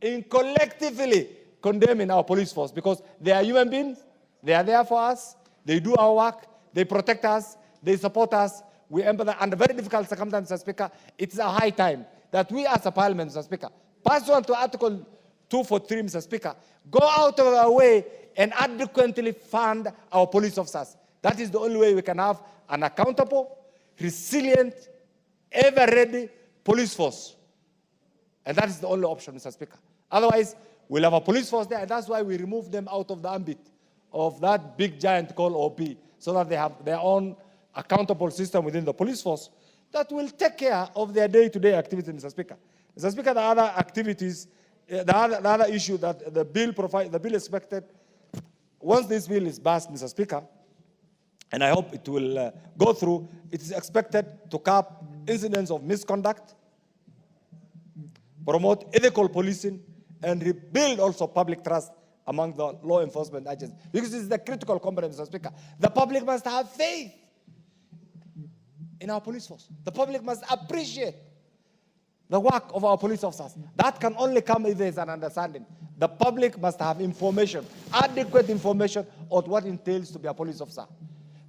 in collectively condemning our police force, because they are human beings, they are there for us, they do our work, they protect us, they support us. We empathize under very difficult circumstances, Mr. Speaker. It's a high time that we as a parliament, Mr. Speaker, pursuant to Article 243, Mr. Speaker, go out of our way and adequately fund our police officers. That is the only way we can have an accountable, resilient, ever-ready police force. And that is the only option, Mr. Speaker. Otherwise, we'll have a police force there, and that's why we remove them out of the ambit of that big giant called OP, so that they have their own accountable system within the police force that will take care of their day-to-day activities, Mr. Speaker. Mr. Speaker, the other activities, the other issue that the bill expected, once this bill is passed, Mr. Speaker, and I hope it will go through, it is expected to cap incidents of misconduct, promote ethical policing, and rebuild also public trust among the law enforcement agents. Because this is the critical component, Mr. Speaker. The public must have faith in our police force. The public must appreciate the work of our police officers. That can only come if there is an understanding. The public must have information, adequate information on what it entails to be a police officer.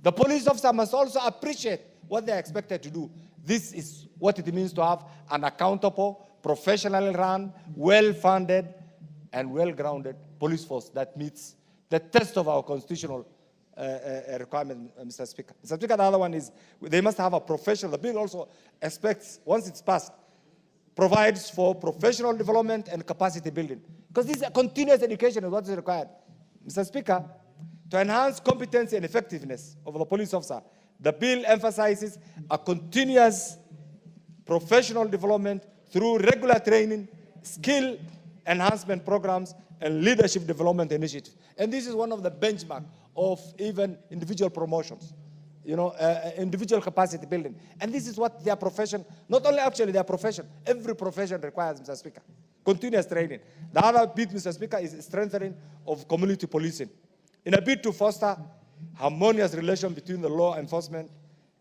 The police officer must also appreciate what they are expected to do. This is what it means to have an accountable, professionally run, well-funded, and well-grounded police force that meets the test of our constitutional requirement, Mr. Speaker. Mr. Speaker, the other one is they must have a professional. The bill also expects, once it's passed, provides for professional development and capacity building. Because this is a continuous education is what is required. Mr. Speaker, to enhance competency and effectiveness of the police officer, the bill emphasizes a continuous professional development through regular training, skill enhancement programs, and leadership development initiatives. And this is one of the benchmarks of even individual promotions, individual capacity building. And this is what their profession, not only actually their profession, every profession requires, Mr. Speaker, continuous training. The other bit, Mr. Speaker, is strengthening of community policing. In a bid to foster harmonious relation between the law enforcement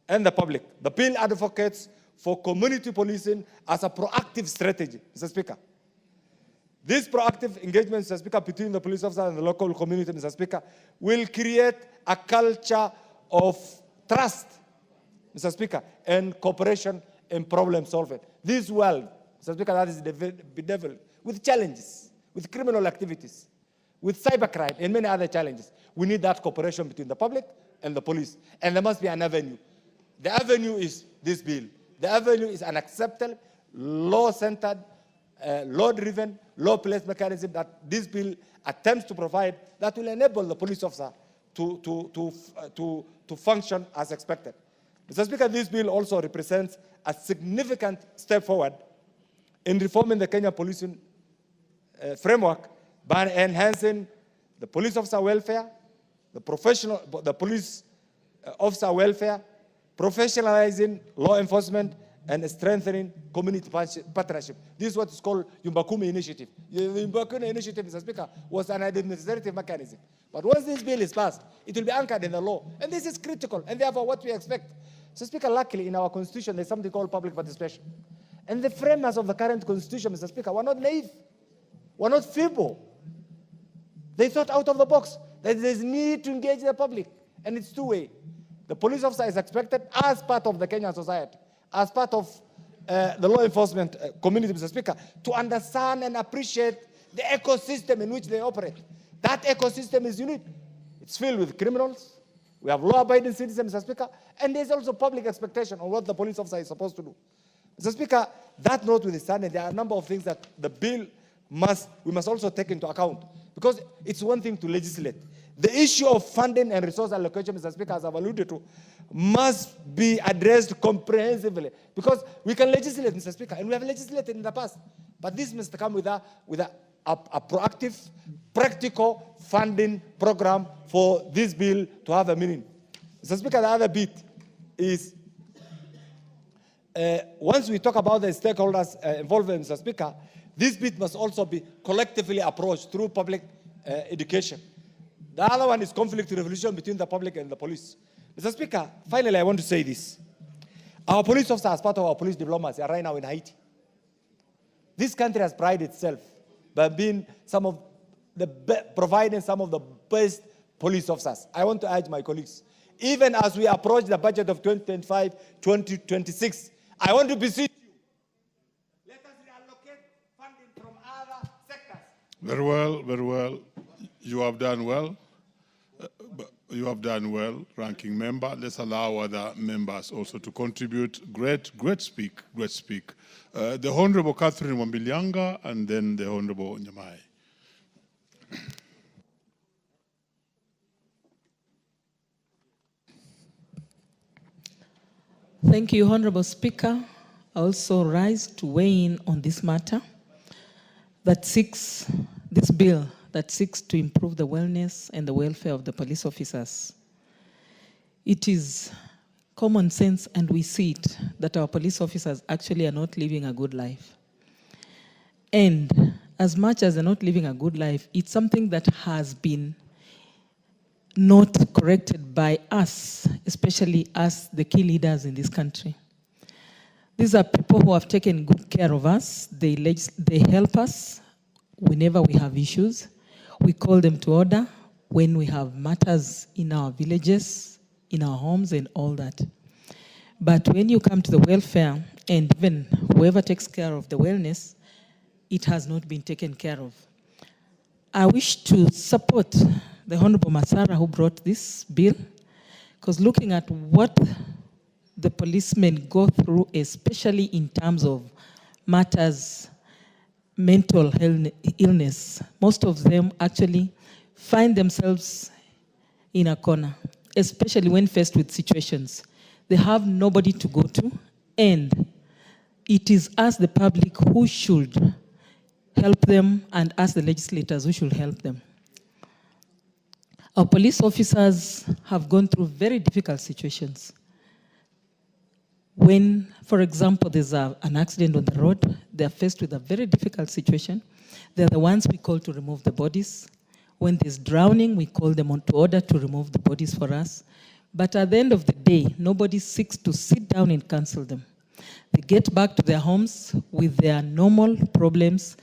and the public, the bill advocates for community policing as a proactive strategy, Mr. Speaker. This proactive engagement, Mr. Speaker, between the police officer and the local community, Mr. Speaker, will create a culture of trust, Mr. Speaker, and cooperation in problem solving. This world, Mr. Speaker, that is bedeviled with challenges, with criminal activities, with cybercrime, and many other challenges. We need that cooperation between the public and the police. And there must be an avenue. The avenue is this bill. The avenue is an acceptable, law-centered, law-driven, law-placed mechanism that this bill attempts to provide that will enable the police officer to function as expected. Mr. Speaker, this bill also represents a significant step forward in reforming the Kenya policing framework by enhancing the police officer welfare, the police officer welfare, professionalizing law enforcement, and strengthening community partnership. This is what is called Yumbakuni Initiative. The Yumbakuni Initiative, Mr. Speaker, was an administrative mechanism. But once this bill is passed, it will be anchored in the law. And this is critical, and therefore what we expect. Mr. Speaker, luckily in our constitution, there's something called public participation. And the framers of the current constitution, Mr. Speaker, were not naive, were not feeble. They thought out of the box that there's need to engage the public. And it's two-way. The police officer is expected as part of the Kenyan society, as part of the law enforcement community, Mr. Speaker, to understand and appreciate the ecosystem in which they operate. That ecosystem is unique. It's filled with criminals. We have law-abiding citizens, Mr. Speaker, and there's also public expectation on what the police officer is supposed to do. Mr. Speaker, that notwithstanding, there are a number of things that the bill we must also take into account, because it's one thing to legislate. The issue of funding and resource allocation, Mr. Speaker, as I've alluded to, must be addressed comprehensively, because we can legislate, Mr. Speaker, and we have legislated in the past, but this must come with a proactive, practical funding program for this bill to have a meaning. Mr. Speaker, the other bit is, once we talk about the stakeholders involvement, Mr. Speaker, this bit must also be collectively approached through public education. The other one is conflict resolution between the public and the police. Mr. Speaker, finally, I want to say this. Our police officers, as part of our police diplomacy, are right now in Haiti. This country has prided itself by being providing some of the best police officers. I want to urge my colleagues, even as we approach the budget of 2025-2026, I want to beseech you, let us reallocate funding from other sectors. Very well, very well. You have done well. You have done well, ranking member. Let's allow other members also to contribute. Great speak. The Honorable Catherine Wambilianga, and then the Honorable Nyamai. Thank you, Honorable Speaker. I also rise to weigh in on this matter this bill that seeks to improve the wellness and the welfare of the police officers. It is common sense, and we see it, that our police officers actually are not living a good life. And as much as they're not living a good life, it's something that has been not corrected by us, especially us, the key leaders in this country. These are people who have taken good care of us. They help us whenever we have issues. We call them to order when we have matters in our villages, in our homes, and all that. But when you come to the welfare, and even whoever takes care of the wellness, it has not been taken care of. I wish to support the Honorable Masara who brought this bill, because looking at what the policemen go through, especially in terms of matters, mental illness, most of them actually find themselves in a corner, especially when faced with situations. They have nobody to go to, and it is us, the public, who should help them, and us, the legislators, who should help them. Our police officers have gone through very difficult situations. When, for example, there's an accident on the road, they're faced with a very difficult situation. They're the ones we call to remove the bodies. When there's drowning, we call them on to order to remove the bodies for us. But at the end of the day, nobody seeks to sit down and counsel them. They get back to their homes with their normal problems,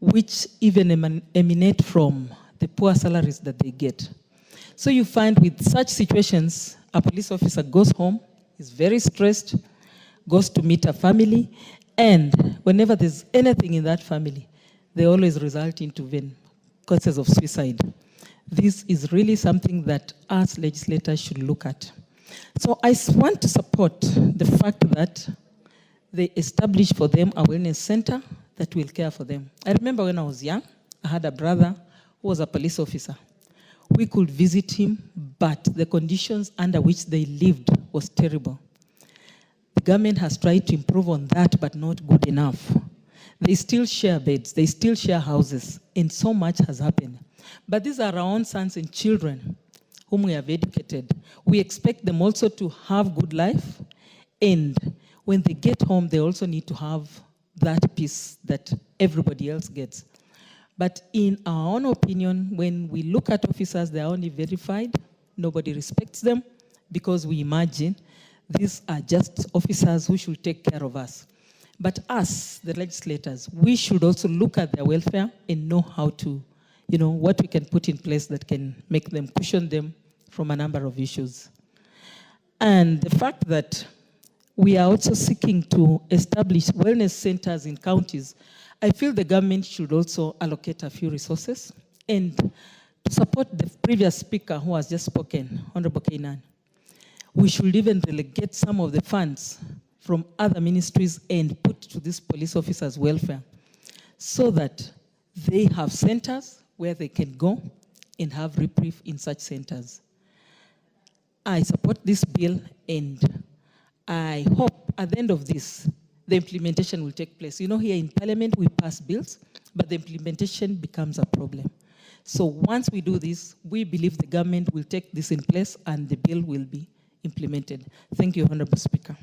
which even emanate from the poor salaries that they get. So you find with such situations, a police officer goes home, is very stressed, goes to meet a family, and whenever there's anything in that family, they always result into cases of suicide. This is really something that us legislators should look at. So I want to support the fact that they establish for them a wellness center that will care for them. I remember when I was young, I had a brother who was a police officer. We could visit him, but the conditions under which they lived was terrible. The government has tried to improve on that, but not good enough. They still share beds, they still share houses, and so much has happened. But these are our own sons and children whom we have educated. We expect them also to have good life, and when they get home, they also need to have that peace that everybody else gets. But in our own opinion, when we look at officers, they are only verified. Nobody respects them because we imagine these are just officers who should take care of us. But us, the legislators, we should also look at their welfare and know how to, what we can put in place that can make them, cushion them from a number of issues. And the fact that we are also seeking to establish wellness centers in counties, I feel the government should also allocate a few resources. And to support the previous speaker who has just spoken, Honorable Kainan, we should even relegate some of the funds from other ministries and put to this police officers' welfare so that they have centers where they can go and have reprieve in such centers. I support this bill, and I hope at the end of this, the implementation will take place. Here in Parliament, we pass bills, but the implementation becomes a problem. So once we do this, we believe the government will take this in place and the bill will be implemented. Thank you, Honorable Speaker.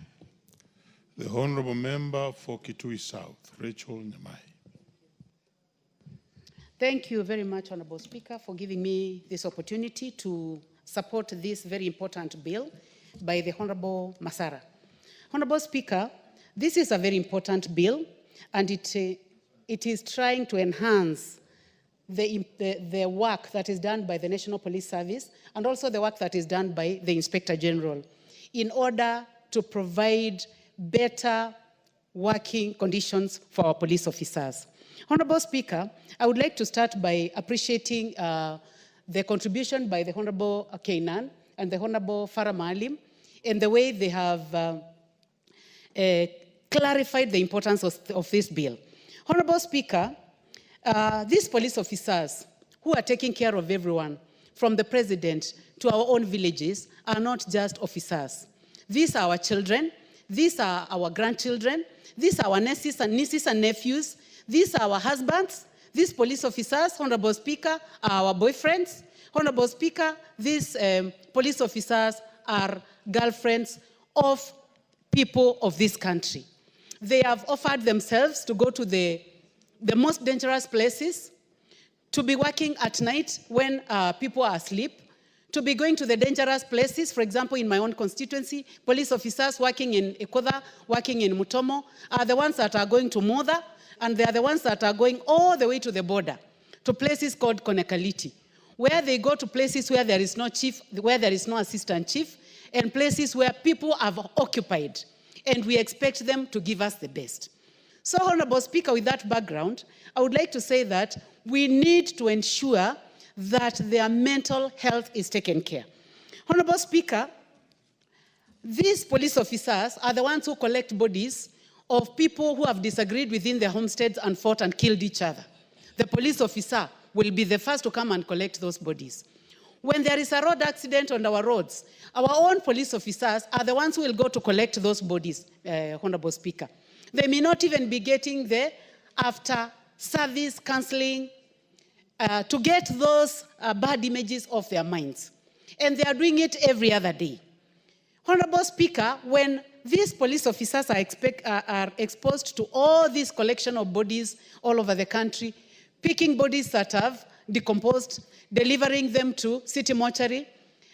The Honourable Member for Kitui South, Rachel Nyamai. Thank you very much, Honourable Speaker, for giving me this opportunity to support this very important bill by the Honourable Masara. Honourable Speaker, this is a very important bill, and it is trying to enhance the work that is done by the National Police Service and also the work that is done by the Inspector General in order to provide better working conditions for our police officers. Honourable Speaker, I would like to start by appreciating the contribution by the Honourable Kainan and the Honourable Farah Maalim in the way they have clarified the importance of this bill. Honourable Speaker, these police officers who are taking care of everyone, from the president to our own villages, are not just officers. These are our children, these are our grandchildren, these are our nieces and nephews, these are our husbands. These police officers, Honourable Speaker, are our boyfriends. Honourable Speaker, these police officers are girlfriends of people of this country. They have offered themselves to go to the most dangerous places, to be working at night when people are asleep, to be going to the dangerous places. For example, in my own constituency, police officers working in Ikoda, working in Mutomo, are the ones that are going to Moda, and they are the ones that are going all the way to the border, to places called Konekaliti, where they go to places where there is no chief, where there is no assistant chief, and places where people have occupied, and we expect them to give us the best. So, Honourable Speaker, with that background, I would like to say that we need to ensure that their mental health is taken care. Honourable Speaker, these police officers are the ones who collect bodies of people who have disagreed within their homesteads and fought and killed each other. The police officer will be the first to come and collect those bodies. When there is a road accident on our roads, our own police officers are the ones who will go to collect those bodies, Honourable Speaker. They may not even be getting there after service counseling to get those bad images off their minds. And they are doing it every other day. Honourable Speaker, when these police officers are exposed to all this collection of bodies all over the country, picking bodies that have decomposed, delivering them to city mortuary,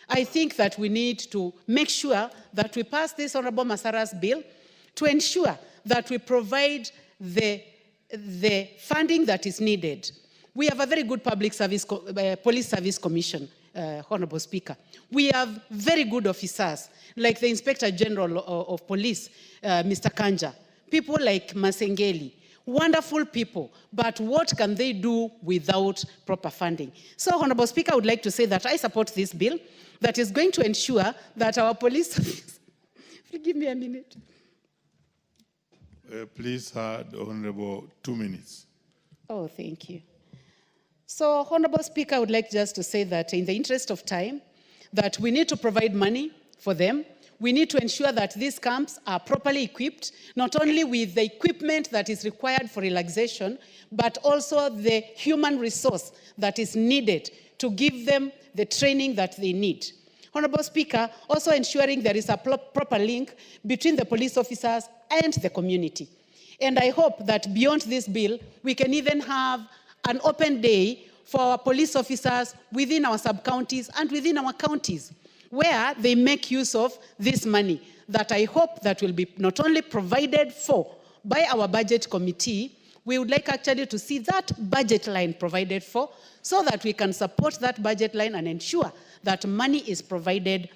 I think that we need to make sure that we pass this Honourable Masara's bill to ensure that we provide the funding that is needed. We have a very good public service, police service commission, Honourable Speaker. We have very good officers, like the Inspector General of Police, Mr. Kanja, people like Masengeli, wonderful people, but what can they do without proper funding? So, Honourable Speaker, I would like to say that I support this bill that is going to ensure that our police... Give me a minute. Please, Honourable, 2 minutes. Oh, thank you. So, Honourable Speaker, I would like just to say that in the interest of time, that we need to provide money for them. We need to ensure that these camps are properly equipped, not only with the equipment that is required for relaxation, but also the human resource that is needed to give them the training that they need. Honourable Speaker, also ensuring there is a proper link between the police officers and the community. And I hope that beyond this bill, we can even have an open day for our police officers within our sub-counties and within our counties, where they make use of this money that I hope that will be not only provided for by our budget committee, we would like actually to see that budget line provided for so that we can support that budget line and ensure that money is provided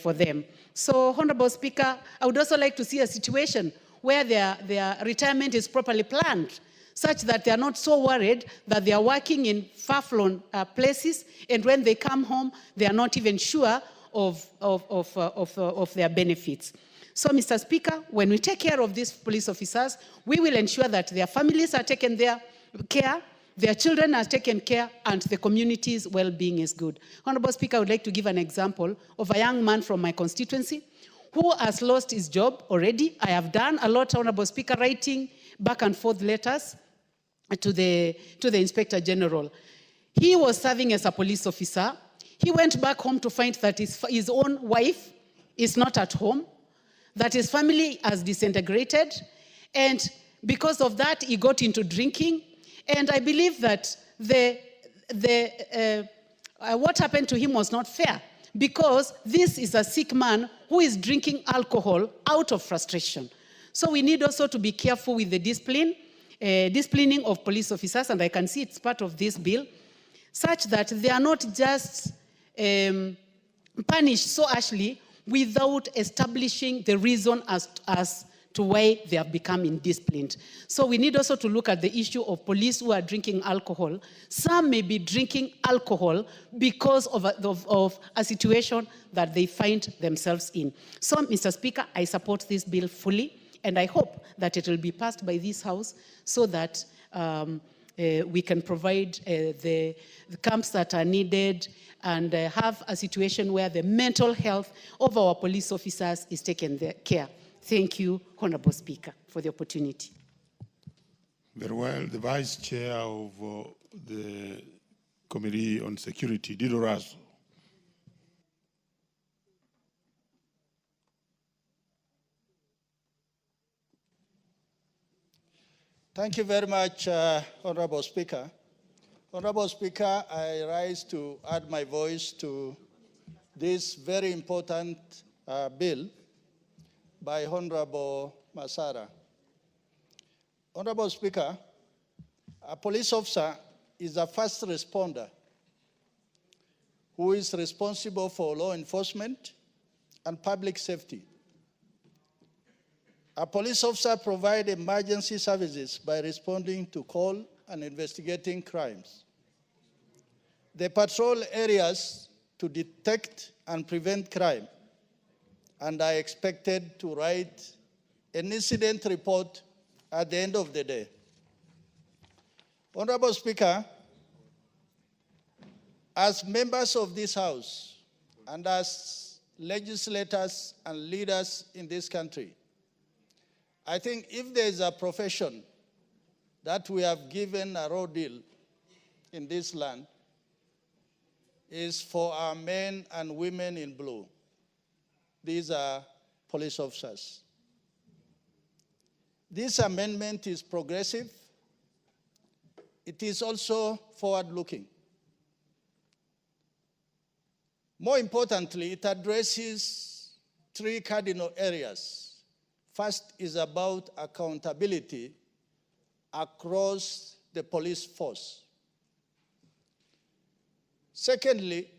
for them. So, Honorable Speaker, I would also like to see a situation where their retirement is properly planned, such that they are not so worried that they are working in far-flung places, and when they come home, they are not even sure of their benefits. So, Mr. Speaker, when we take care of these police officers, we will ensure that their families are taken care, their children are taken care, and the community's well-being is good. Honorable Speaker, I would like to give an example of a young man from my constituency who has lost his job already. I have done a lot, Honorable Speaker, writing back and forth letters to the Inspector General. He was serving as a police officer. He went back home to find that his own wife is not at home, that his family has disintegrated, and because of that, he got into drinking. And I believe that what happened to him was not fair, because this is a sick man who is drinking alcohol out of frustration. So we need also to be careful with the disciplining of police officers, and I can see it's part of this bill, such that they are not just punished so harshly without establishing the reason as to why they have become indisciplined. So we need also to look at the issue of police who are drinking alcohol. Some may be drinking alcohol because of a situation that they find themselves in. So, Mr. Speaker, I support this bill fully, and I hope that it will be passed by this House so that we can provide the camps that are needed and have a situation where the mental health of our police officers is taken care. Thank you, Honorable Speaker, for the opportunity. Very well. The Vice Chair of the Committee on Security, Dido Razo. Thank you very much, Honorable Speaker. Honorable Speaker, I rise to add my voice to this very important bill by Honorable Masara. Honorable Speaker, a police officer is a first responder who is responsible for law enforcement and public safety. A police officer provides emergency services by responding to call and investigating crimes. They patrol areas to detect and prevent crime, and are expected to write an incident report at the end of the day. Honorable Speaker, as members of this House and as legislators and leaders in this country, I think if there is a profession that we have given a raw deal in this land, is for our men and women in blue. These are police officers. This amendment is progressive. It is also forward-looking. More importantly, it addresses three cardinal areas. First is about accountability across the police force. Secondly,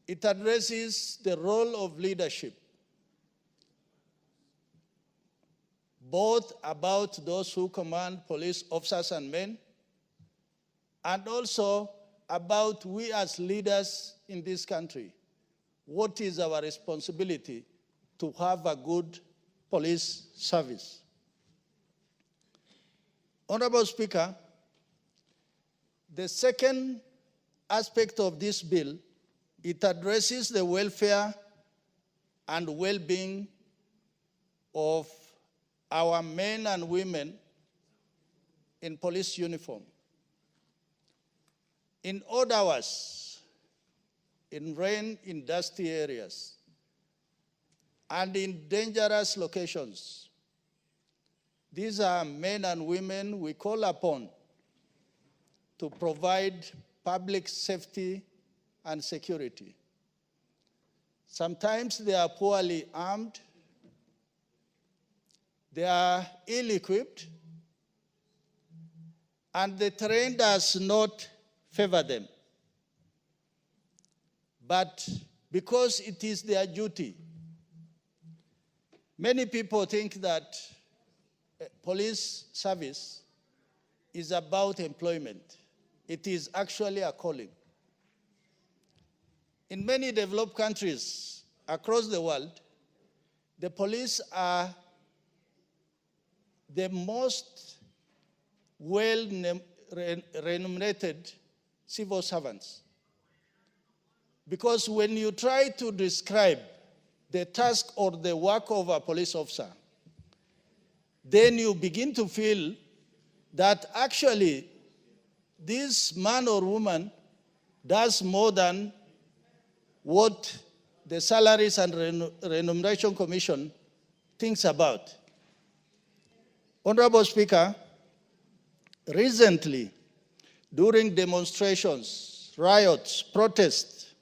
it addresses the role of leadership, both about those who command police officers and men, and also about we as leaders in this country. What is our responsibility to have a good police service? Honorable Speaker, the second aspect of this bill, it addresses the welfare and well-being of our men and women in police uniform. In odd hours, in rain in dusty areas, and in dangerous locations, these are men and women we call upon to provide public safety and security. Sometimes they are poorly armed. They are ill-equipped, and the terrain does not favor them. But because it is their duty, many people think that police service is about employment. It is actually a calling. In many developed countries across the world, the police are the most well-remunerated civil servants. Because when you try to describe the task or the work of a police officer, then you begin to feel that actually this man or woman does more than what the Salaries and Remuneration Commission thinks about. Honorable Speaker, recently, during demonstrations, riots, protests,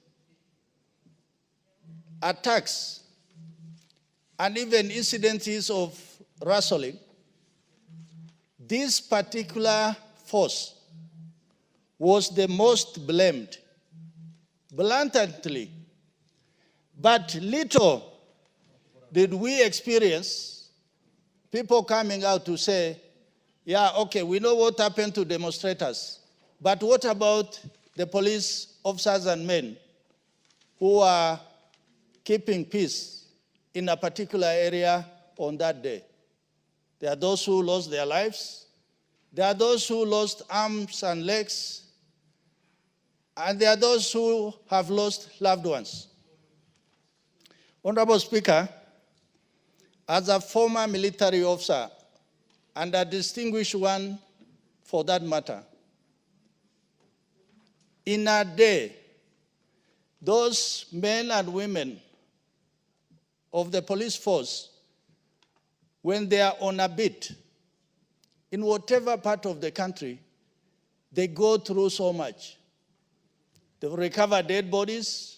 attacks, and even incidents of rustling, this particular force was the most blamed, blatantly. But little did we experience people coming out to say, yeah, okay, we know what happened to demonstrators, but what about the police officers and men who are keeping peace in a particular area on that day? There are those who lost their lives. There are those who lost arms and legs. And there are those who have lost loved ones. Honorable Speaker, as a former military officer, and a distinguished one for that matter, in a day, those men and women of the police force, when they are on a beat, in whatever part of the country, they go through so much. They recover dead bodies,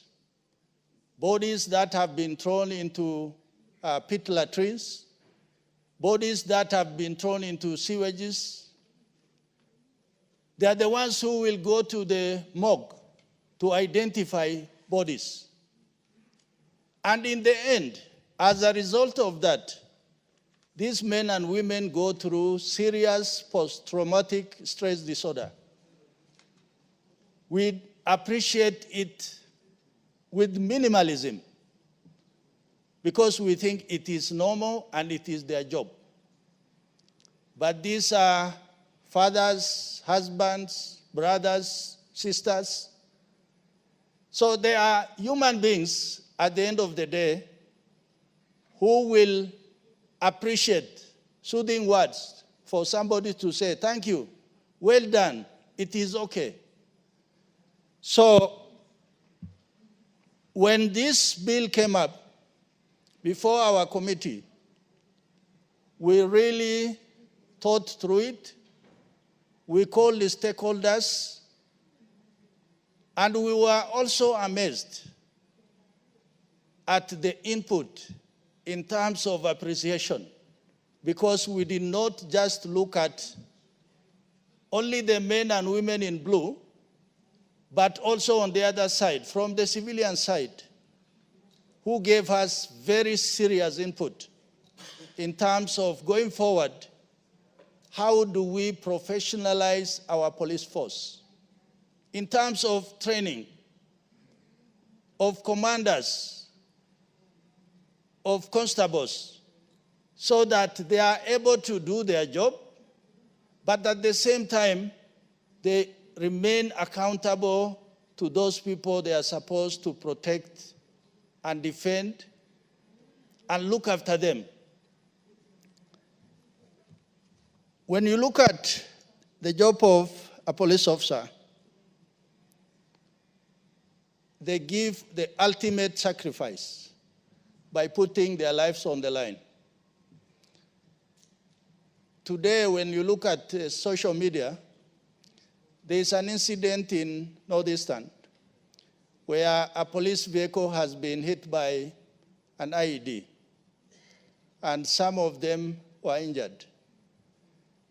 bodies that have been thrown into pit latrines, bodies that have been thrown into sewages. They are the ones who will go to the morgue to identify bodies. And in the end, as a result of that, these men and women go through serious post-traumatic stress disorder. We appreciate it with minimalism because we think it is normal and it is their job. But these are fathers, husbands, brothers, sisters. So they are human beings at the end of the day who will appreciate soothing words for somebody to say, thank you, well done, it is okay. So when this bill came up before our committee, we really thought through it. We called the stakeholders, and we were also amazed at the input in terms of appreciation, because we did not just look at only the men and women in blue, but also on the other side, from the civilian side, who gave us very serious input in terms of going forward, how do we professionalize our police force? In terms of training, of commanders, of constables, so that they are able to do their job, but at the same time, they remain accountable to those people they are supposed to protect and defend and look after them. When you look at the job of a police officer, they give the ultimate sacrifice by putting their lives on the line. Today, when you look at social media, there is an incident in Northeastern where a police vehicle has been hit by an IED, and some of them were injured.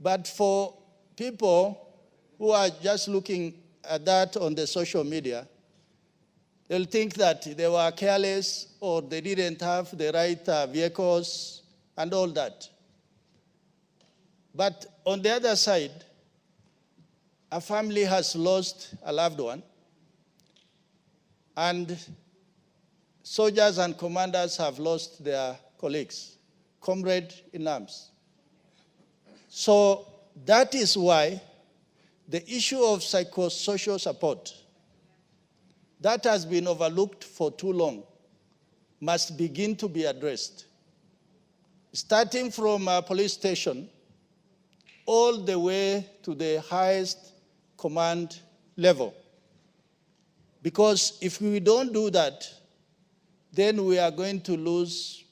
But for people who are just looking at that on the social media, they'll think that they were careless or they didn't have the right vehicles and all that. But on the other side, a family has lost a loved one, and soldiers and commanders have lost their colleagues, comrade in arms. So that is why the issue of psychosocial support that has been overlooked for too long must begin to be addressed, starting from a police station all the way to the highest command level. Because if we don't do that, then we are going to lose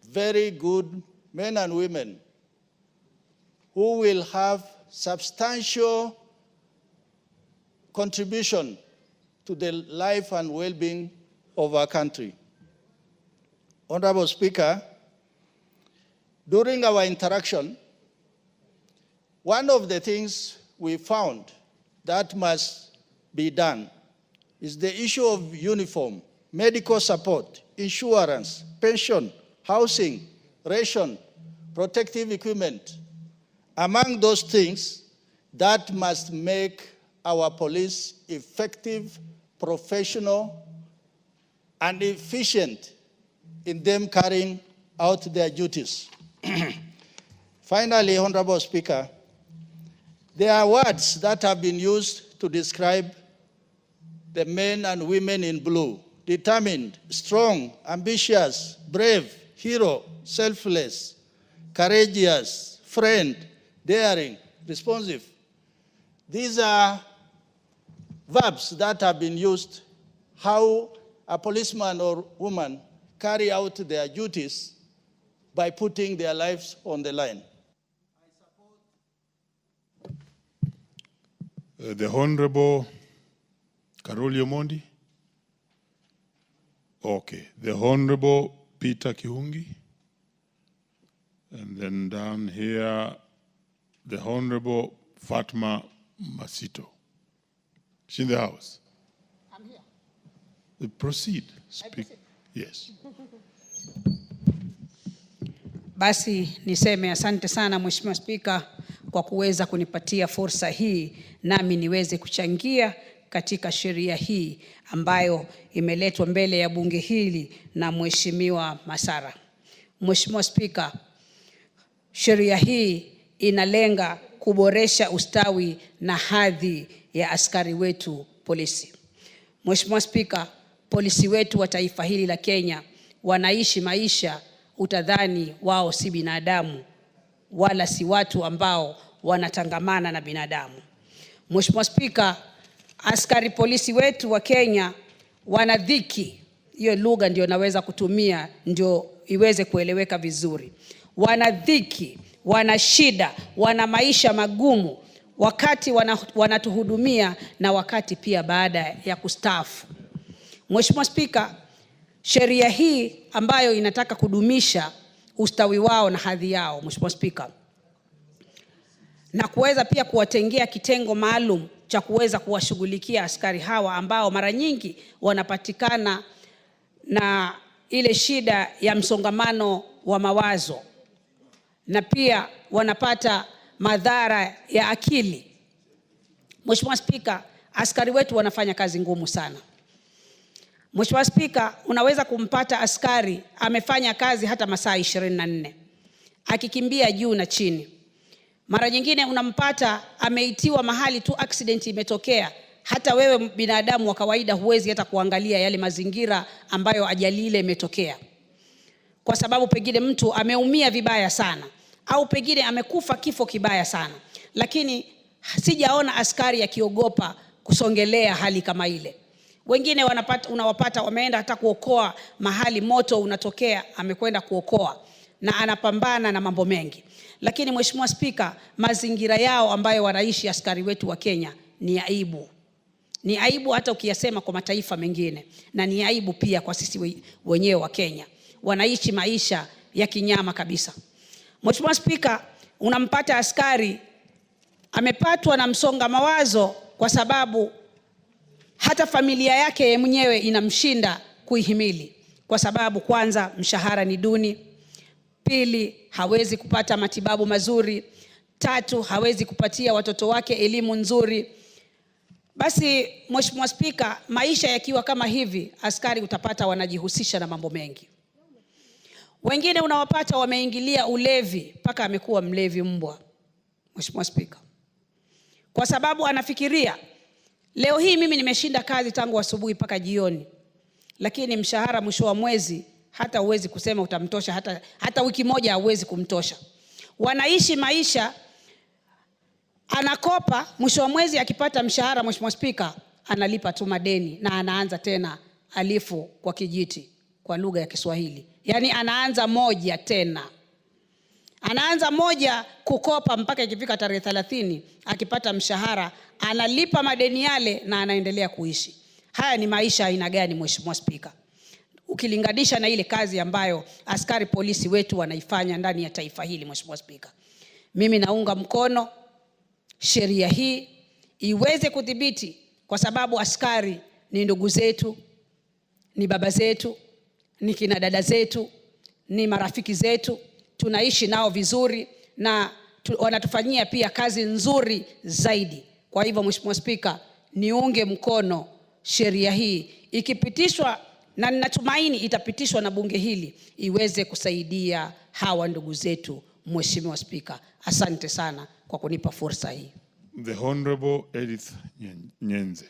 very good men and women who will have substantial contribution to the life and well-being of our country. Honorable Speaker, during our interaction, one of the things we found that must be done is the issue of uniform, medical support, insurance, pension, housing, ration, protective equipment. Among those things that must make our police effective, professional, and efficient in them carrying out their duties. Finally, Honorable Speaker, there are words that have been used to describe the men and women in blue: determined, strong, ambitious, brave, hero, selfless, courageous, friend, daring, responsive. These are verbs that have been used how a policeman or woman carry out their duties by putting their lives on the line. The Honorable Karoli Omondi. Okay. The Honorable Peter Kiungi. And then down here, the Honorable Fatma Masito. She's in the house. I'm here. Proceed. Speak. Yes. Basi niseme asante sana Mheshimiwa Spika kwa kuweza kunipatia fursa hii nami niweze kuchangia katika sheria hii ambayo imeletwa mbele ya bunge hili na Mheshimiwa Masara. Mheshimiwa Spika, sheria hii inalenga kuboresha ustawi na hadhi ya askari wetu polisi. Mheshimiwa Spika, polisi wetu wa taifa hili la Kenya wanaishi maisha utadhani wao si binadamu wala si watu ambao wanatangamana na binadamu. Mheshimiwa Spika, askari polisi wetu wa Kenya wana dhiki. Hiyo lugha ndio naweza kutumia ndio iweze kueleweka vizuri. Wana dhiki, wana shida, wana maisha magumu wakati wanatuhudumia na wakati pia baada ya kustaafu. Mheshimiwa Spika, sheria hii ambayo inataka kudumisha ustawi wao na hadhi yao, Mheshimiwa Spika, na kuweza pia kuwatengea kitengo maalum cha kuweza kuwashughulikia askari hawa ambao mara nyingi wanapatikana na ile shida ya msongamano wa mawazo na pia wanapata madhara ya akili. Mheshimiwa Spika, askari wetu wanafanya kazi ngumu sana. Mheshimiwa Spika, unaweza kumpata askari amefanya kazi hata masaa 24 akikimbia juu na chini. Mara nyingine unampata ameitiwa mahali tu accident imetokea, hata wewe binadamu wa kawaida huwezi hata kuangalia yale mazingira ambayo ajali ile imetokea, kwa sababu pengine mtu ameumia vibaya sana au pengine amekufa kifo kibaya sana, lakini sijaona askari akiogopa kusongelea hali kama ile. Wengine unawapata wameenda hata kuokoa mahali moto unatokea, amekwenda kuokoa na anapambana na mambo mengi. Lakini Mheshimiwa Spika, mazingira yao ambayo wanaishi askari wetu wa Kenya ni aibu. Ni aibu hata ukiyasema kwa mataifa mengine, na ni aibu pia kwa sisi wenyewe wa Kenya. Wanaishi maisha ya kinyama kabisa. Mheshimiwa Spika, unampata askari amepatwa na msonga mawazo kwa sababu hata familia yake mwenyewe inamshinda kuihimili, kwa sababu kwanza mshahara ni duni, pili hawezi kupata matibabu mazuri, tatu hawezi kupatia watoto wake elimu nzuri. Basi Mheshimiwa Spika, maisha yakiwa kama hivi, askari utapata wanajihusisha na mambo mengi. Wengine unawapata wameingilia ulevi mpaka amekuwa mlevi mbwa, Mheshimiwa Spika, kwa sababu anafikiria leo hii mimi nimeshinda kazi tangu asubuhi mpaka jioni, lakini mshahara mwisho wa mwezi hata uwezi kusema utamtosha, hata wiki moja hauwezi kumtosha. Wanaishi maisha, anakopa, mwisho wa mwezi akipata mshahara, Mheshimiwa Spika, analipa tu madeni na anaanza tena alifu kwa kijiti kwa lugha ya Kiswahili. Yaani anaanza moja tena. Anaanza moja kukopa mpaka ikifika tarehe 30 akipata mshahara analipa madeni yale na anaendelea kuishi. Haya ni maisha aina gani, Mheshimiwa Spika? Ukilinganisha na ile kazi ambayo askari polisi wetu wanaifanya ndani ya taifa hili, Mheshimiwa Spika. Mimi naunga mkono sheria hii iweze kudhibiti, kwa sababu askari ni ndugu zetu, ni baba zetu, ni kina dada zetu, ni marafiki zetu, tunaishi nao vizuri na wanatufanyia pia kazi nzuri zaidi. Kwa hivyo Mheshimiwa Spika, niunge mkono sheria hii ikipitishwa, na ninatumaini itapitishwa na bunge hili, iweze kusaidia hawa ndugu zetu. Mheshimiwa Spika, asante sana kwa kunipa fursa hii. The Honorable Edith Nyenze.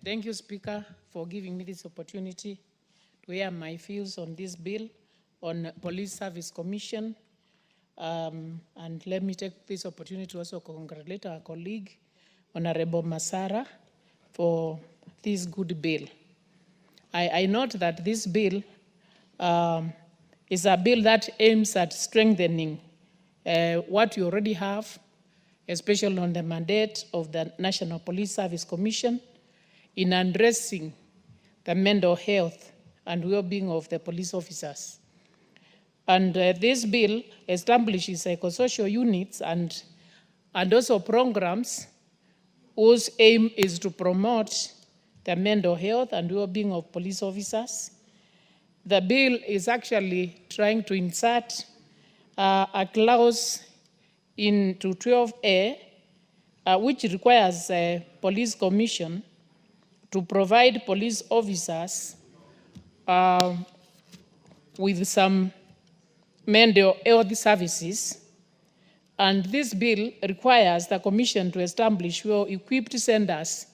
Thank you, Speaker, for giving me this opportunity to air my views on this bill on Police Service Commission. And let me take this opportunity to also congratulate our colleague, Honorable Masara, for this good bill. I note that this bill is a bill that aims at strengthening what you already have, especially on the mandate of the National Police Service Commission, in addressing the mental health and well-being of the police officers. And this bill establishes psychosocial units and also programs whose aim is to promote the mental health and well-being of police officers. The bill is actually trying to insert a clause into 12A, which requires a police commission to provide police officers with some mental health services. And this bill requires the commission to establish well-equipped centers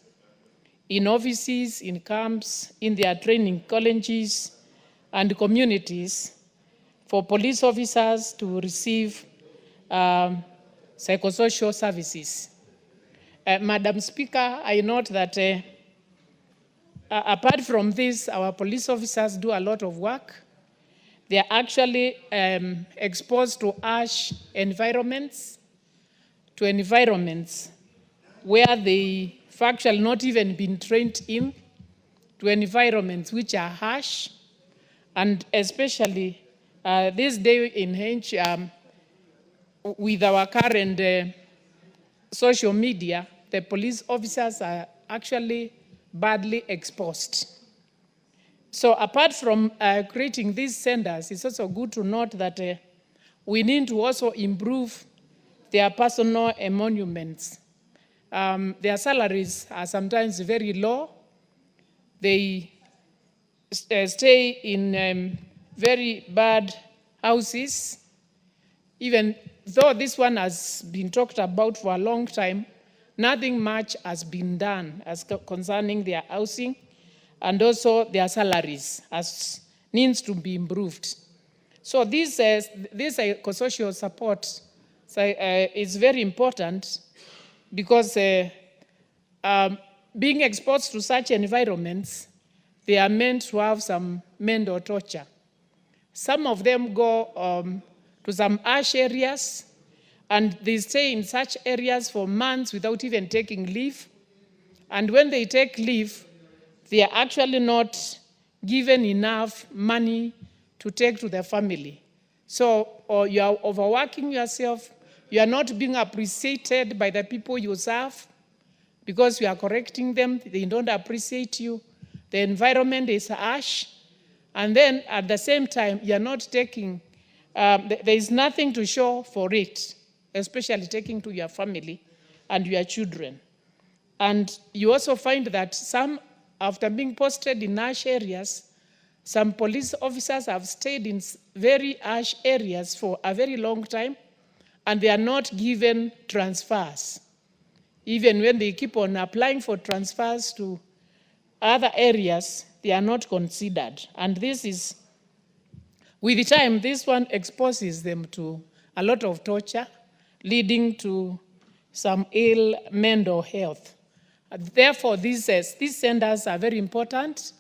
in offices, in camps, in their training colleges, and communities for police officers to receive psychosocial services. Madam Speaker, I note that apart from this, our police officers do a lot of work. They are actually exposed to harsh environments, to environments where they factually not even been trained in, to environments which are harsh. And especially this day in age, with our current social media, the police officers are actually badly exposed. So apart from creating these centers, it's also good to note that we need to also improve their personal emoluments. Their salaries are sometimes very low. They stay in very bad houses. Even though this one has been talked about for a long time, nothing much has been done as concerning their housing and also their salaries as needs to be improved. So this psychosocial support is very important because being exposed to such environments, they are meant to have some mental torture. Some of them go to some harsh areas, and they stay in such areas for months without even taking leave. And when they take leave, they are actually not given enough money to take to the family. So or you are overworking yourself, you are not being appreciated by the people you serve because you are correcting them, they don't appreciate you. The environment is harsh. And then at the same time, you are not taking, there is nothing to show for it, especially taking to your family and your children. And you also find that some, after being posted in harsh areas, some police officers have stayed in very harsh areas for a very long time, and they are not given transfers. Even when they keep on applying for transfers to other areas, they are not considered. And this is, with the time, this one exposes them to a lot of torture, leading to some ill mental health. Therefore, these centers are very important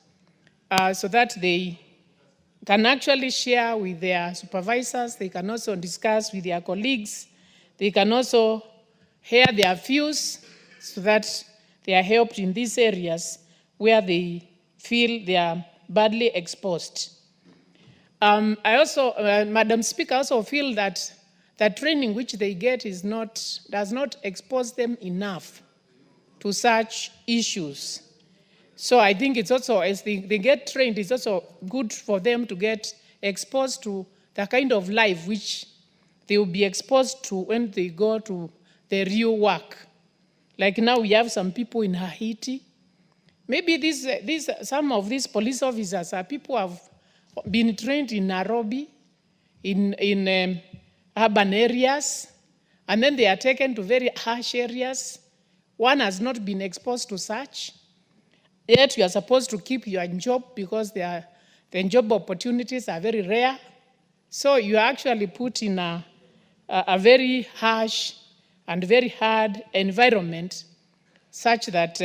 so that they can actually share with their supervisors. They can also discuss with their colleagues. They can also hear their views so that they are helped in these areas where they feel they are badly exposed. I also, Madam Speaker, also feel that the training which they get does not expose them enough to such issues. So I think it's also, as they get trained, it's also good for them to get exposed to the kind of life which they will be exposed to when they go to the real work. Like now we have some people in Haiti. Maybe some of these police officers are people who have been trained in Nairobi, in urban areas, and then they are taken to very harsh areas. One has not been exposed to such. Yet you are supposed to keep your job because the job opportunities are very rare. So you are actually put in a very harsh and very hard environment such that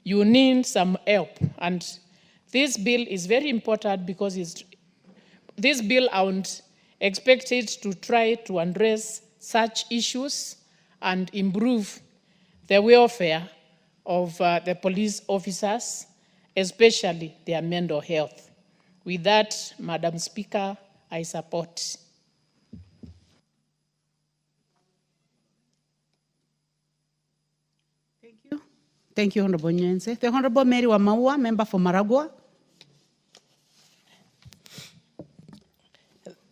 you need some help. And this bill is very important because this bill I would expect it to try to address such issues and improve the welfare of the police officers, especially their mental health. With that, Madam Speaker, I support. Thank you. Thank you, Honorable Nyenze. The Honorable Mary Wamaua, member for Maragua.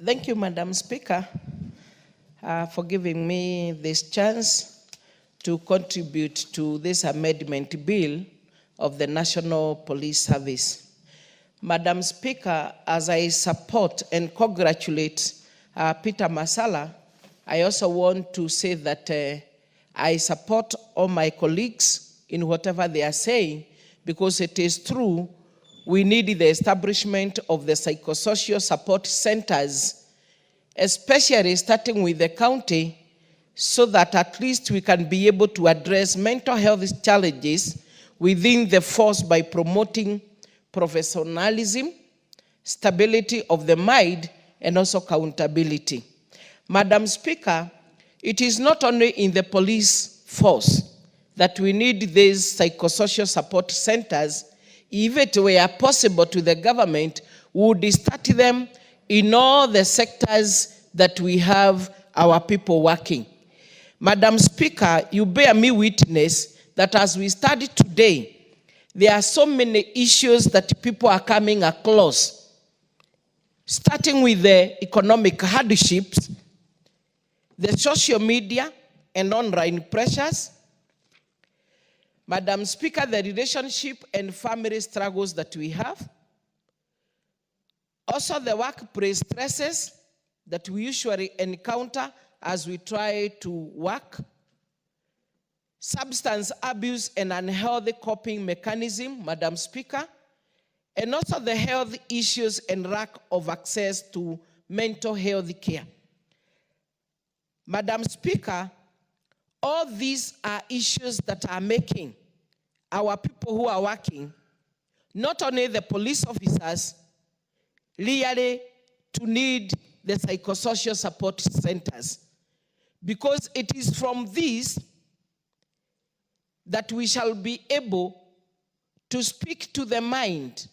Thank you, Madam Speaker, for giving me this chance to contribute to this amendment bill of the National Police Service. Madam Speaker, as I support and congratulate Peter Masala, I also want to say that I support all my colleagues in whatever they are saying, because it is true we need the establishment of the psychosocial support centers, especially starting with the county, so that at least we can be able to address mental health challenges within the force by promoting professionalism, stability of the mind, and also accountability. Madam Speaker, it is not only in the police force that we need these psychosocial support centers. If it were possible to the government, we would start them in all the sectors that we have our people working. Madam Speaker, you bear me witness that as we study today, there are so many issues that people are coming across, starting with the economic hardships, the social media and online pressures. Madam Speaker, the relationship and family struggles that we have. Also the workplace stresses that we usually encounter as we try to work. Substance abuse and unhealthy coping mechanism, Madam Speaker, and also the health issues and lack of access to mental health care. Madam Speaker, all these are issues that are making our people who are working, not only the police officers, really to need the psychosocial support centers. Because it is from these that we shall be able to speak to the mind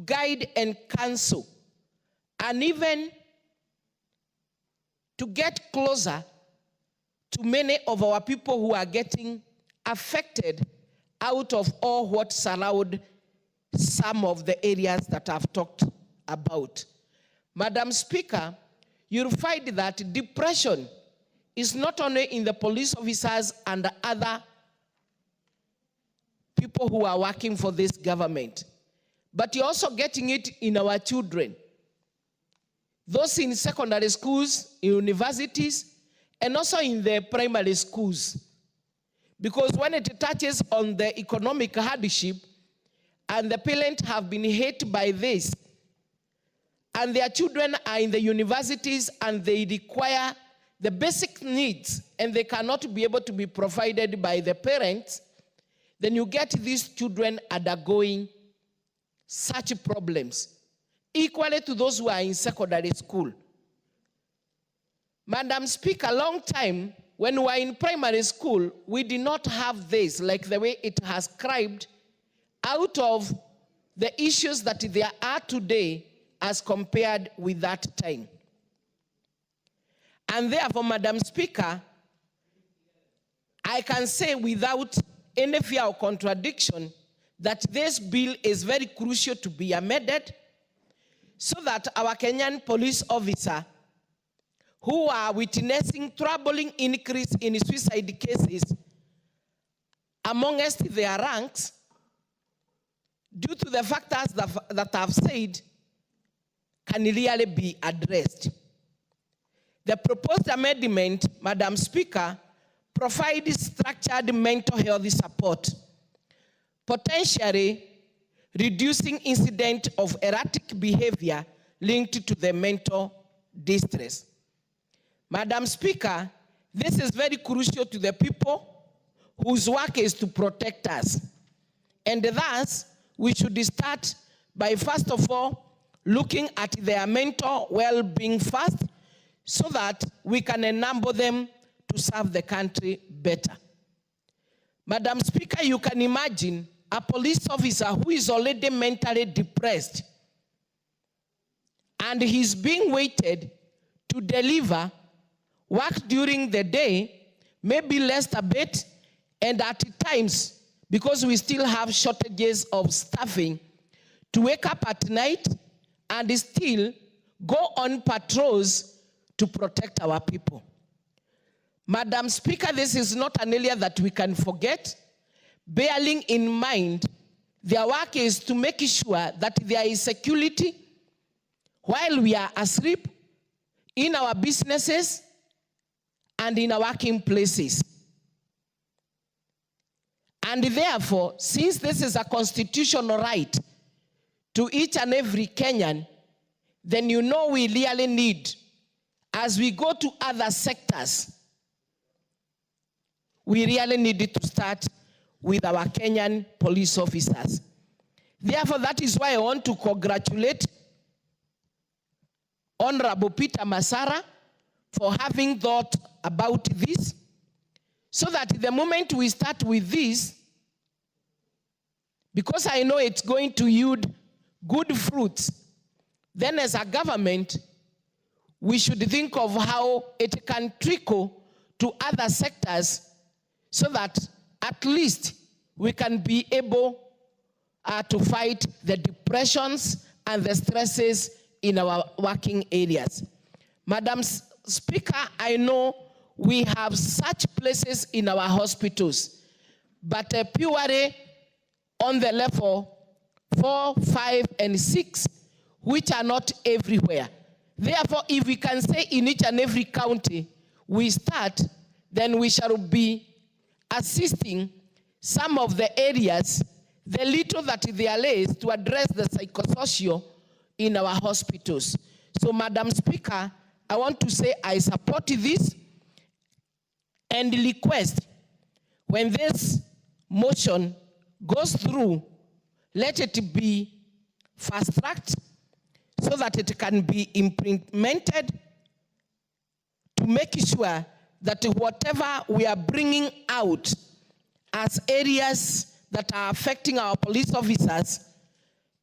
guide and counsel, and even to get closer to many of our people who are getting affected out of all what surround some of the areas that I've talked about. Madam Speaker, you'll find that depression is not only in the police officers and other people who are working for this government, but you're also getting it in our children. Those in secondary schools, in universities, and also in the primary schools. Because when it touches on the economic hardship, and the parents have been hit by this, and their children are in the universities and they require the basic needs and they cannot be able to be provided by the parents, then you get these children undergoing such problems, equally to those who are in secondary school. Madam Speaker, long time, when we were in primary school, we did not have this like the way it has described out of the issues that there are today as compared with that time. And therefore, Madam Speaker, I can say without any fear or contradiction that this bill is very crucial to be amended so that our Kenyan police officer who are witnessing troubling increase in suicide cases amongst their ranks due to the factors that I've said can really be addressed. The proposed amendment, Madam Speaker, provides structured mental health support, potentially reducing incident of erratic behavior linked to the mental distress. Madam Speaker, this is very crucial to the people whose work is to protect us. And thus, we should start by, first of all, looking at their mental well-being first so that we can enable them to serve the country better. Madam Speaker, you can imagine a police officer who is already mentally depressed and he's being weighted to deliver work during the day, maybe less a bit, and at times, because we still have shortages of staffing, to wake up at night and still go on patrols to protect our people. Madam Speaker, this is not an area that we can forget, bearing in mind their work is to make sure that there is security while we are asleep in our businesses and in our working places. And therefore, since this is a constitutional right to each and every Kenyan, then you know we really need, as we go to other sectors, we really need to start with our Kenyan police officers. Therefore, that is why I want to congratulate Honorable Peter Masara for having thought about this, so that the moment we start with this, because I know it's going to yield good fruits, then as a government, we should think of how it can trickle to other sectors so that at least we can be able to fight the depressions and the stresses in our working areas. Madam Speaker, I know we have such places in our hospitals, but purely on the level 4, 5, and 6, which are not everywhere. Therefore, if we can say in each and every county we start, then we shall be assisting some of the areas, the little that there is, to address the psychosocial in our hospitals. So, Madam Speaker, I want to say I support this and request when this motion goes through, let it be fast-tracked so that it can be implemented to make sure that whatever we are bringing out as areas that are affecting our police officers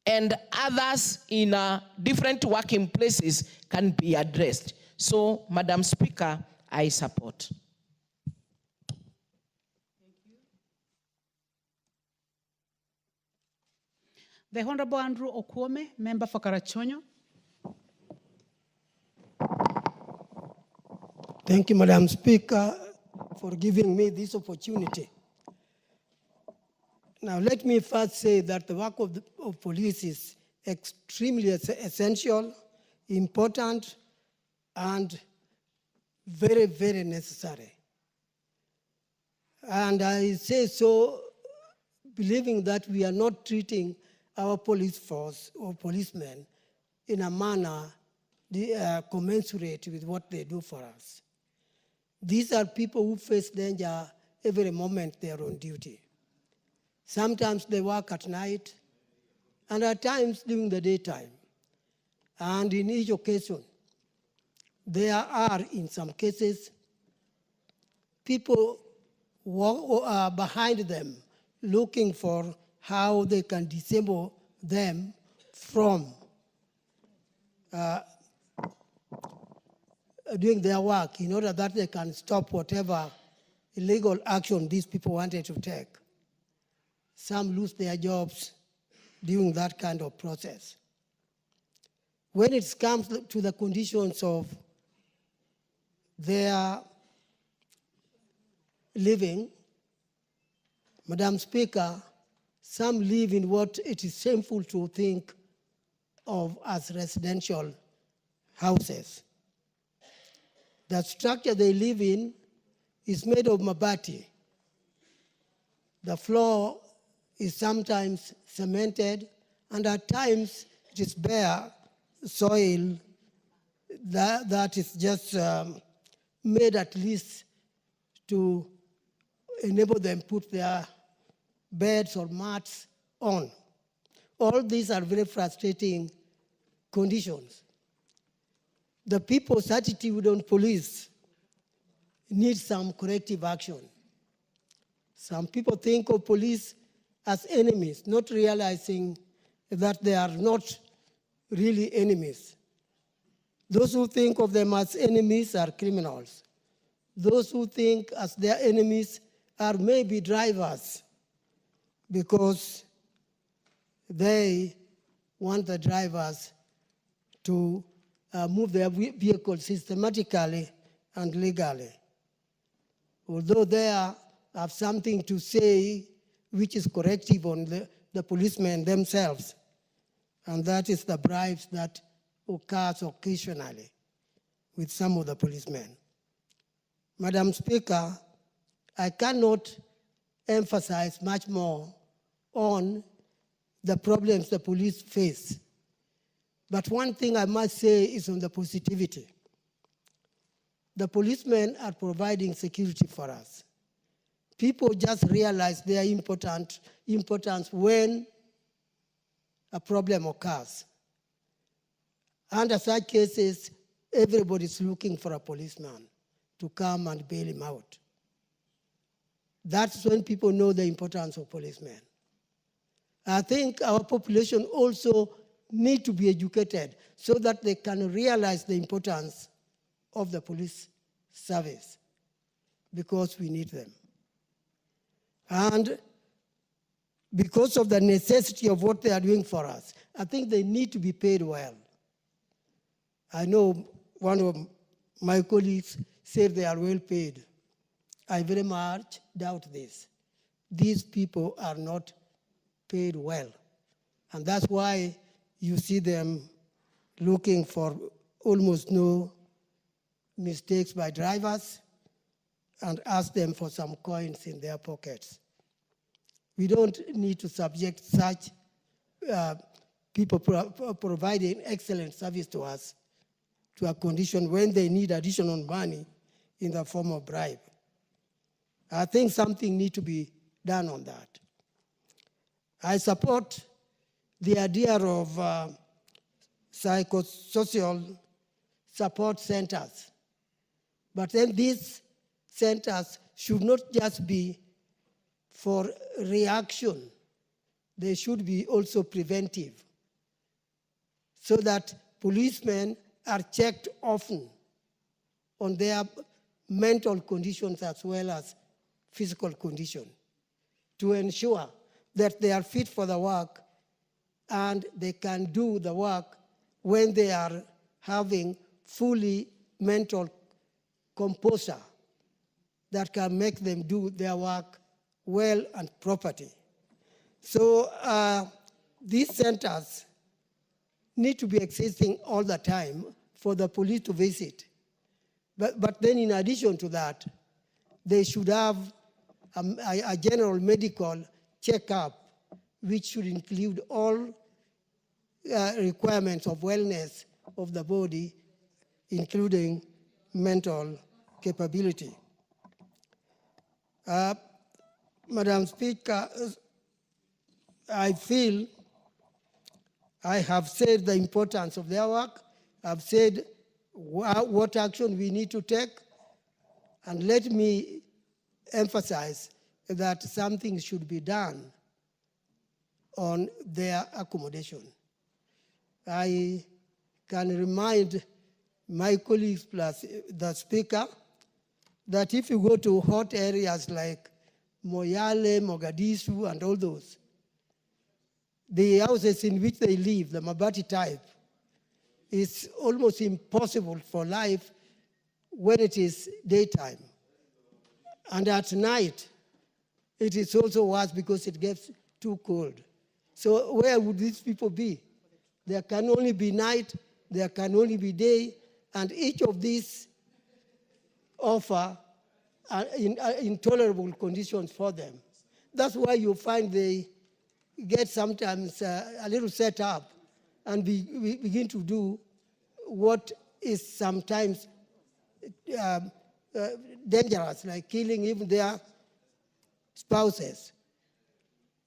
and others in different working places can be addressed. So, Madam Speaker, I support. The Honorable Andrew Okwome, member for Karachonyo. Thank you, Madam Speaker, for giving me this opportunity. Now, let me first say that the work of police is extremely essential, important, and very, very necessary. And I say so believing that we are not treating our police force or policemen in a manner commensurate with what they do for us. These are people who face danger every moment they are on duty. Sometimes they work at night, and at times during the daytime. And in each occasion, there are, in some cases, people behind them looking for how they can disable them from doing their work in order that they can stop whatever illegal action these people wanted to take. Some lose their jobs during that kind of process. When it comes to the conditions of their living, Madam Speaker, some live in what it is shameful to think of as residential houses. The structure they live in is made of mabati. The floor is sometimes cemented, and at times it is bare soil that is just made at least to enable them put their beds or mats on. All these are very frustrating conditions. The people's attitude on police needs some corrective action. Some people think of police as enemies, not realizing that they are not really enemies. Those who think of them as enemies are criminals. Those who think as their enemies are maybe drivers, because they want the drivers to move their vehicles systematically and legally. Although they have something to say which is corrective on the policemen themselves, and that is the bribes that occurs occasionally with some of the policemen. Madam Speaker, I cannot emphasize much more on the problems the police face. But one thing I must say is on the positivity. The policemen are providing security for us. People just realize their importance when a problem occurs. Under such cases, everybody's looking for a policeman to come and bail him out. That's when people know the importance of policemen. I think our population also need to be educated so that they can realize the importance of the police service, because we need them. And because of the necessity of what they are doing for us, I think they need to be paid well. I know one of my colleagues said they are well paid. I very much doubt this. These people are not paid well. And that's why you see them looking for almost no mistakes by drivers and ask them for some coins in their pockets. We don't need to subject such people providing excellent service to us to a condition when they need additional money in the form of bribe. I think something needs to be done on that. I support the idea of psychosocial support centers. But then these centers should not just be for reaction. They should be also preventive. so that policemen are checked often on their mental conditions as well as physical condition to ensure that they are fit for the work and they can do the work when they are having fully mental composure that can make them do their work well and properly. So these centers need to be existing all the time for the police to visit. But then in addition to that, they should have a general medical checkup, which should include all requirements of wellness of the body, including mental capability. Madam Speaker, I feel I have said the importance of their work. I've said what action we need to take. And let me emphasize that something should be done on their accommodation. I can remind my colleagues plus the Speaker that if you go to hot areas like Moyale, Mogadishu, and all those, the houses in which they live, the Mabati type, is almost impossible for life when it is daytime. And at night, it is also worse because it gets too cold. So where would these people be? There can only be night, there can only be day, and each of these offer intolerable conditions for them. That's why you find they get sometimes a little set up and we begin to do what is sometimes dangerous, like killing even their spouses.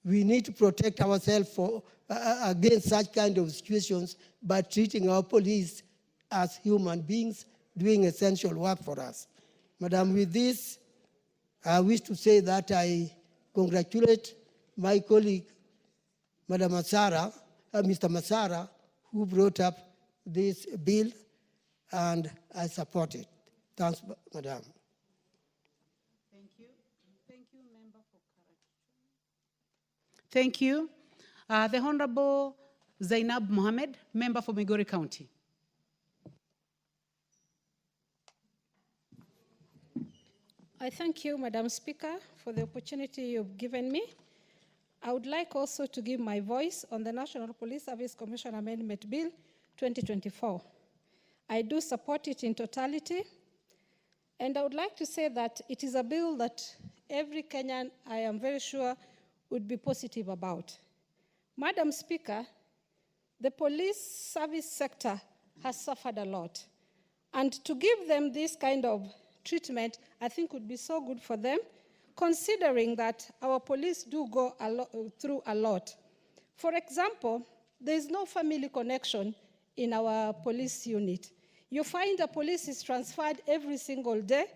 We need to protect ourselves against such kind of situations by treating our police as human beings doing essential work for us. Madam, with this, I wish to say that I congratulate my colleague, Madam Masara, Mr. Masara, who brought up this bill, and I support it. Thanks, Madam. Thank you. Thank you, Member for Karachi. Thank you. The Honorable Zainab Mohammed, Member for Migori County. I thank you, Madam Speaker, for the opportunity you've given me. I would like also to give my voice on the National Police Service Commission Amendment Bill 2024. I do support it in totality, and I would like to say that it is a bill that every Kenyan, I am very sure, would be positive about. Madam Speaker, the police service sector has suffered a lot, and to give them this kind of treatment, I think would be so good for them, considering that our police do go through a lot. For example, there is no family connection in our police unit. You find the police is transferred every single day,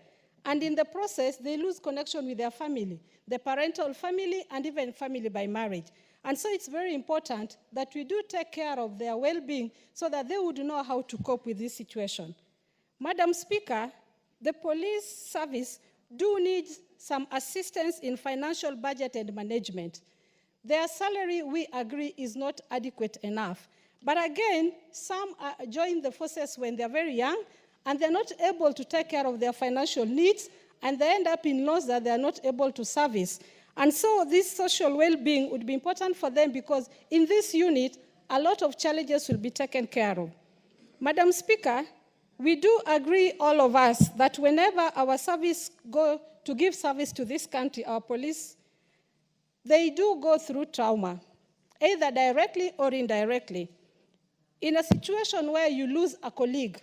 and in the process, they lose connection with their family, the parental family, and even family by marriage. And so it's very important that we do take care of their well-being so that they would know how to cope with this situation. Madam Speaker, the police service do need some assistance in financial budget and management. Their salary, we agree, is not adequate enough. But again, some join the forces when they're very young, and they're not able to take care of their financial needs, and they end up in loss that they're not able to service. And so this social well-being would be important for them because in this unit, a lot of challenges will be taken care of. Madam Speaker, we do agree, all of us, that whenever our service go to give service to this country, our police, they do go through trauma, either directly or indirectly. In a situation where you lose a colleague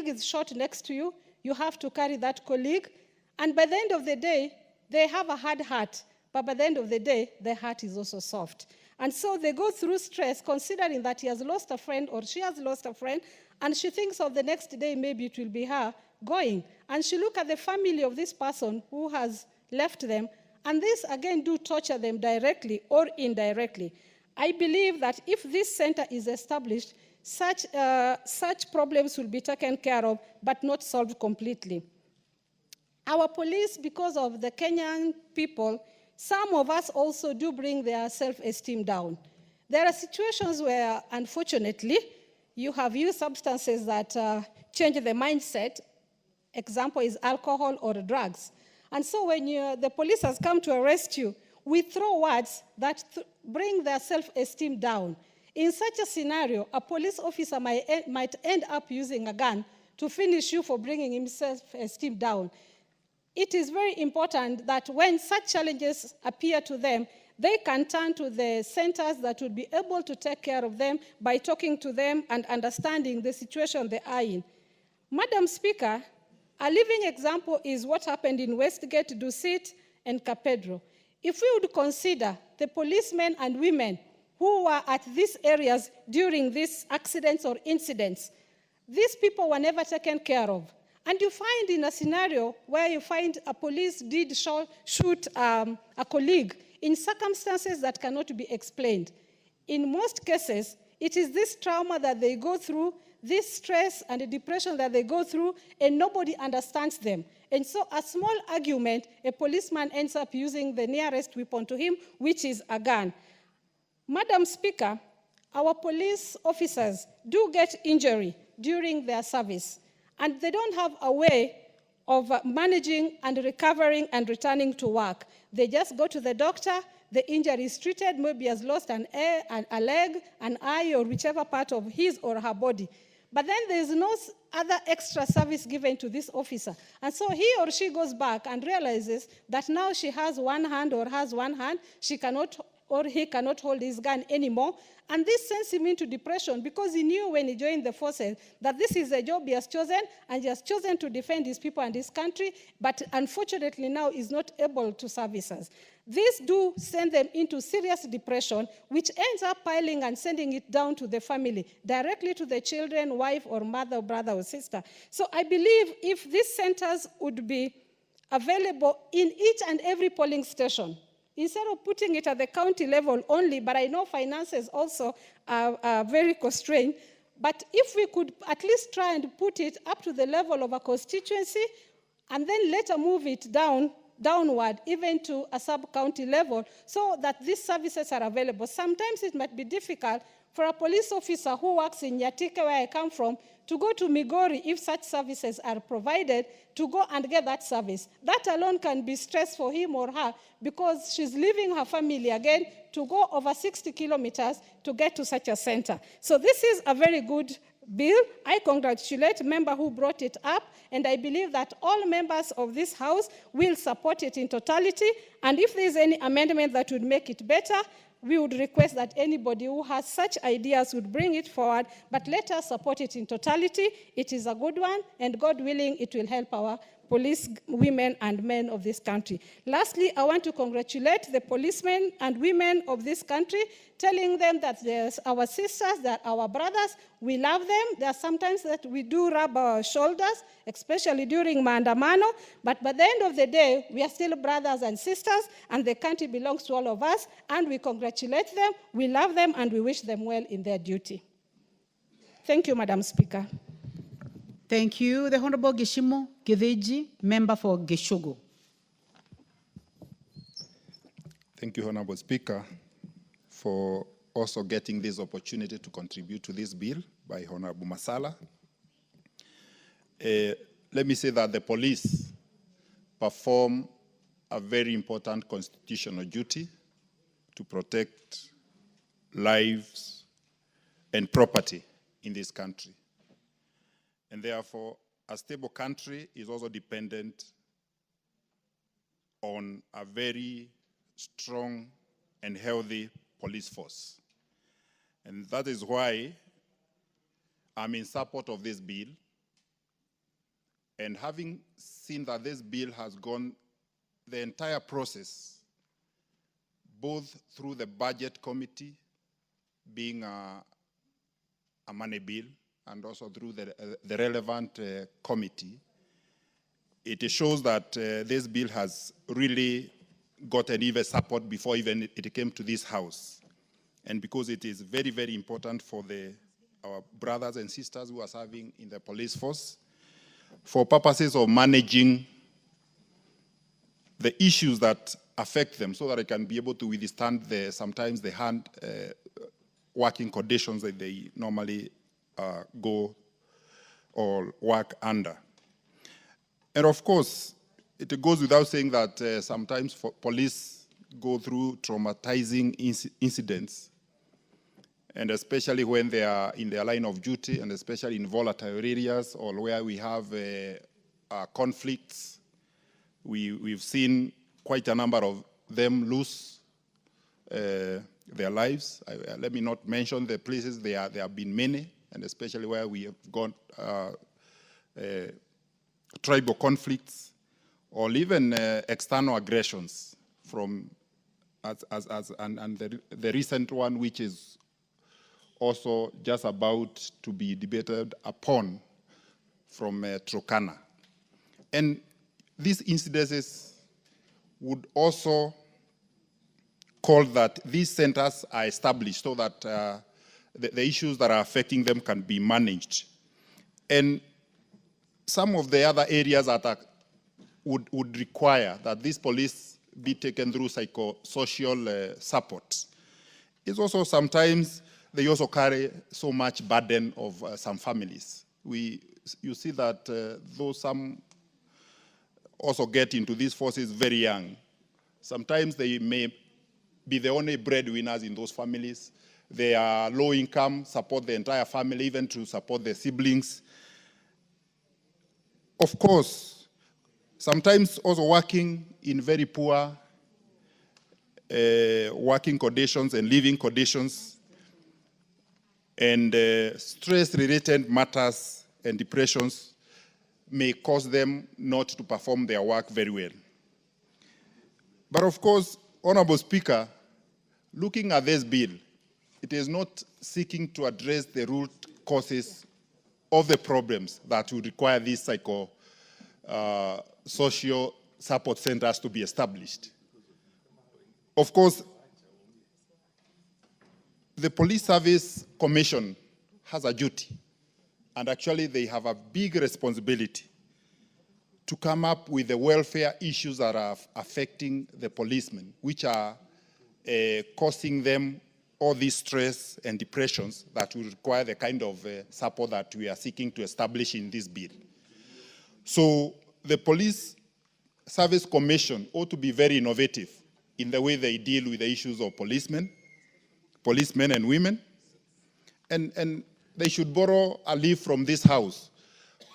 is shot next to you, you have to carry that colleague, and by the end of the day, they have a hard heart, but by the end of the day, their heart is also soft. And so they go through stress, considering that he has lost a friend or she has lost a friend, and she thinks of the next day, maybe it will be her going. And she looks at the family of this person who has left them, and this, again, do torture them directly or indirectly. I believe that if this center is established, such problems will be taken care of, but not solved completely. Our police, because of the Kenyan people, some of us also do bring their self-esteem down. There are situations where, unfortunately, you have used substances that change the mindset. Example is alcohol or drugs. And so when the police has come to arrest you, we throw words that bring their self-esteem down. In such a scenario, a police officer might end up using a gun to finish you for bringing himself self-esteem down. It is very important that when such challenges appear to them, they can turn to the centers that would be able to take care of them by talking to them and understanding the situation they are in. Madam Speaker, a living example is what happened in Westgate, Dusit, and Capedro. If we would consider the policemen and women who were at these areas during these accidents or incidents, these people were never taken care of. And you find in a scenario where you find a police did shoot a colleague in circumstances that cannot be explained. In most cases, it is this trauma that they go through, this stress and the depression that they go through, and nobody understands them. And so a small argument, a policeman ends up using the nearest weapon to him, which is a gun. Madam Speaker, our police officers do get injury during their service, and they don't have a way of managing and recovering and returning to work. They just go to the doctor, the injury is treated, maybe has lost a leg, an eye, or whichever part of his or her body. But then there's no other extra service given to this officer. And so he or she goes back and realizes that now she has one hand or has one hand, she cannot or he cannot hold his gun anymore. And this sends him into depression because he knew when he joined the forces that this is a job he has chosen, and he has chosen to defend his people and his country, but unfortunately now is not able to service us. These do send them into serious depression, which ends up piling and sending it down to the family, directly to the children, wife, or mother, or brother, or sister. So I believe if these centers would be available in each and every polling station, instead of putting it at the county level only, but I know finances also are very constrained, but if we could at least try and put it up to the level of a constituency, and then later move it downward, even to a sub-county level, so that these services are available. Sometimes it might be difficult for a police officer who works in Nyatike, where I come from, to go to Migori if such services are provided, to go and get that service. That alone can be stress for him or her because she's leaving her family again to go over 60 kilometers to get to such a center. So this is a very good bill. I congratulate the member who brought it up, and I believe that all members of this House will support it in totality. And if there's any amendment that would make it better, we would request that anybody who has such ideas would bring it forward, but let us support it in totality. It is a good one, and God willing, it will help our police women and men of this country. Lastly, I want to congratulate the policemen and women of this country, telling them that they're our sisters, they're our brothers, we love them. There are sometimes that we do rub our shoulders, especially during maandamano, but by the end of the day, we are still brothers and sisters, and the country belongs to all of us, and we congratulate them, we love them, and we wish them well in their duty. Thank you, Madam Speaker. Thank you. The Honorable Geshimo Geveji, member for Geshogo. Thank you, Honorable Speaker, for also getting this opportunity to contribute to this bill by Honorable Masala. Let me say that the police perform a very important constitutional duty to protect lives and property in this country. And therefore, a stable country is also dependent on a very strong and healthy police force. And that is why I'm in support of this bill. And having seen that this bill has gone the entire process, both through the budget committee, being a money bill, and also through the relevant committee, it shows that this bill has really gotten even support before even it came to this House. and because it is very, very important for our brothers and sisters who are serving in the police force, for purposes of managing the issues that affect them so that they can be able to withstand sometimes the hand working conditions that they normally go or work under. And of course, it goes without saying that sometimes police go through traumatizing incidents, and especially when they are in their line of duty, and especially in volatile areas or where we have conflicts. We've seen quite a number of them lose their lives. Let me not mention the places, there have been many, and especially where we have got tribal conflicts or even external aggressions from, and the recent one, which is also just about to be debated upon from Turkana. And these incidences would also call that these centers are established so that the issues that are affecting them can be managed. And some of the other areas that would require that this police be taken through psychosocial support is also sometimes they also carry so much burden of some families. You see that though some also get into these forces very young, sometimes they may be the only breadwinners in those families. They are low income, support the entire family, even to support their siblings. Of course, sometimes also working in very poor working conditions and living conditions, and stress-related matters and depressions may cause them not to perform their work very well. But of course, Honorable Speaker, looking at this bill, it is not seeking to address the root causes of the problems that would require these social support centers to be established. Of course, the Police Service Commission has a duty, and actually they have a big responsibility to come up with the welfare issues that are affecting the policemen, which are causing them all this stress and depressions that will require the kind of support that we are seeking to establish in this bill. So the Police Service Commission ought to be very innovative in the way they deal with the issues of policemen and women, and they should borrow a leaf from this House,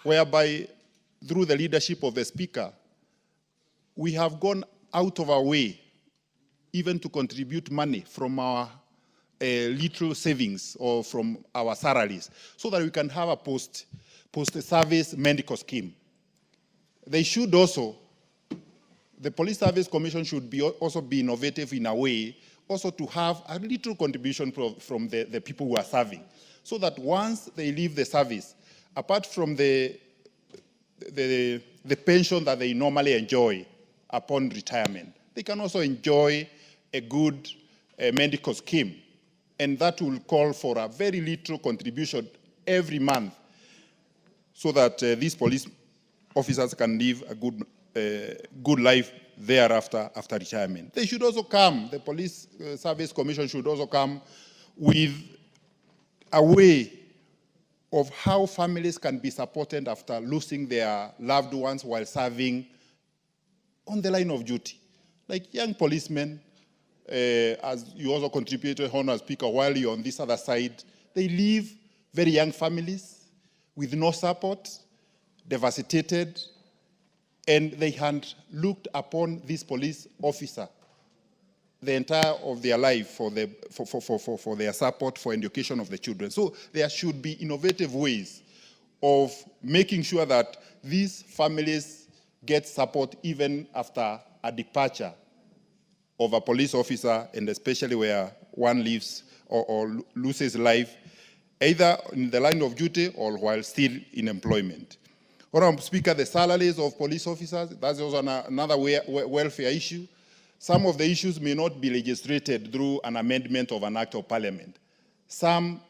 whereby through the leadership of the Speaker, we have gone out of our way even to contribute money from our little savings or from our salaries so that we can have a post-service medical scheme. They should also, the Police Service Commission should also be innovative in a way also to have a little contribution from the people who are serving, so that once they leave the service, apart from the pension that they normally enjoy upon retirement, they can also enjoy a good medical scheme. And that will call for a very little contribution every month so that these police officers can live a good life thereafter after retirement. They should also come, the Police Service Commission should also come with a way of how families can be supported after losing their loved ones while serving on the line of duty. Like young policemen, as you also contributed, Honourable Speaker, while you're on this other side, they leave very young families with no support, devastated, and they had looked upon this police officer the entire of their life for their support for education of the children. So there should be innovative ways of making sure that these families get support even after a departure of a police officer, and especially where one lives or loses life, either in the line of duty or while still in employment. Honourable Speaker, the salaries of police officers, that's also another welfare issue. some of the issues may not be legislated through an amendment of an act of parliament. Some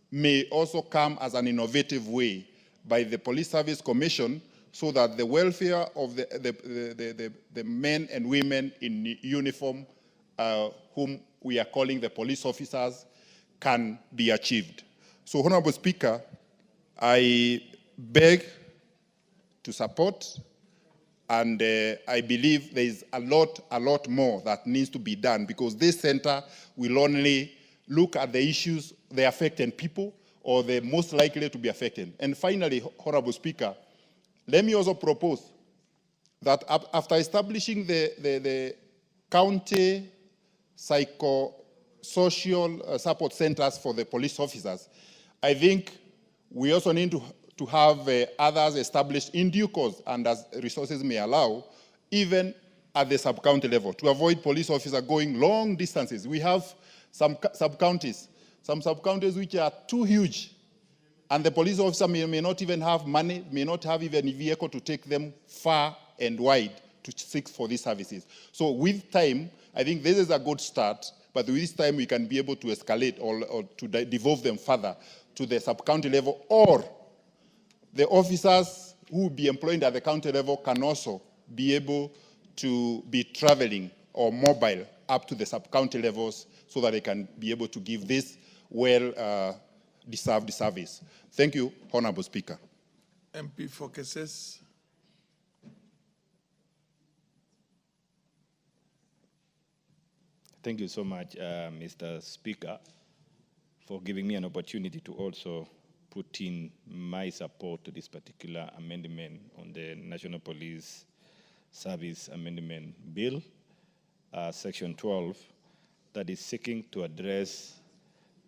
may also come as an innovative way by the Police Service Commission so that the welfare of the men and women in uniform, whom we are calling the police officers, can be achieved. So, Honorable Speaker, I beg to support, and I believe there is a lot more that needs to be done, because this center will only look at the issues, the affected people, or the most likely to be affected. And finally, Honorable Speaker, let me also propose that after establishing the county psychosocial support centers for the police officers, I think we also need to have others established in due course and as resources may allow, even at the sub-county level, to avoid police officers going long distances. We have some sub-counties which are too huge, and the police officer may not even have money, may not have even a vehicle to take them far and wide to seek for these services. So with time, I think this is a good start, but with this time we can be able to escalate or to devolve them further to the sub-county level, or the officers who will be employed at the county level can also be able to be traveling or mobile up to the sub-county levels so that they can be able to give this well-deserved service. Thank you, Honorable Speaker. MP for Cases. Thank you so much, Mr. Speaker, for giving me an opportunity to also put in my support to this particular amendment on the National Police Service Amendment Bill, Section 12, that is seeking to address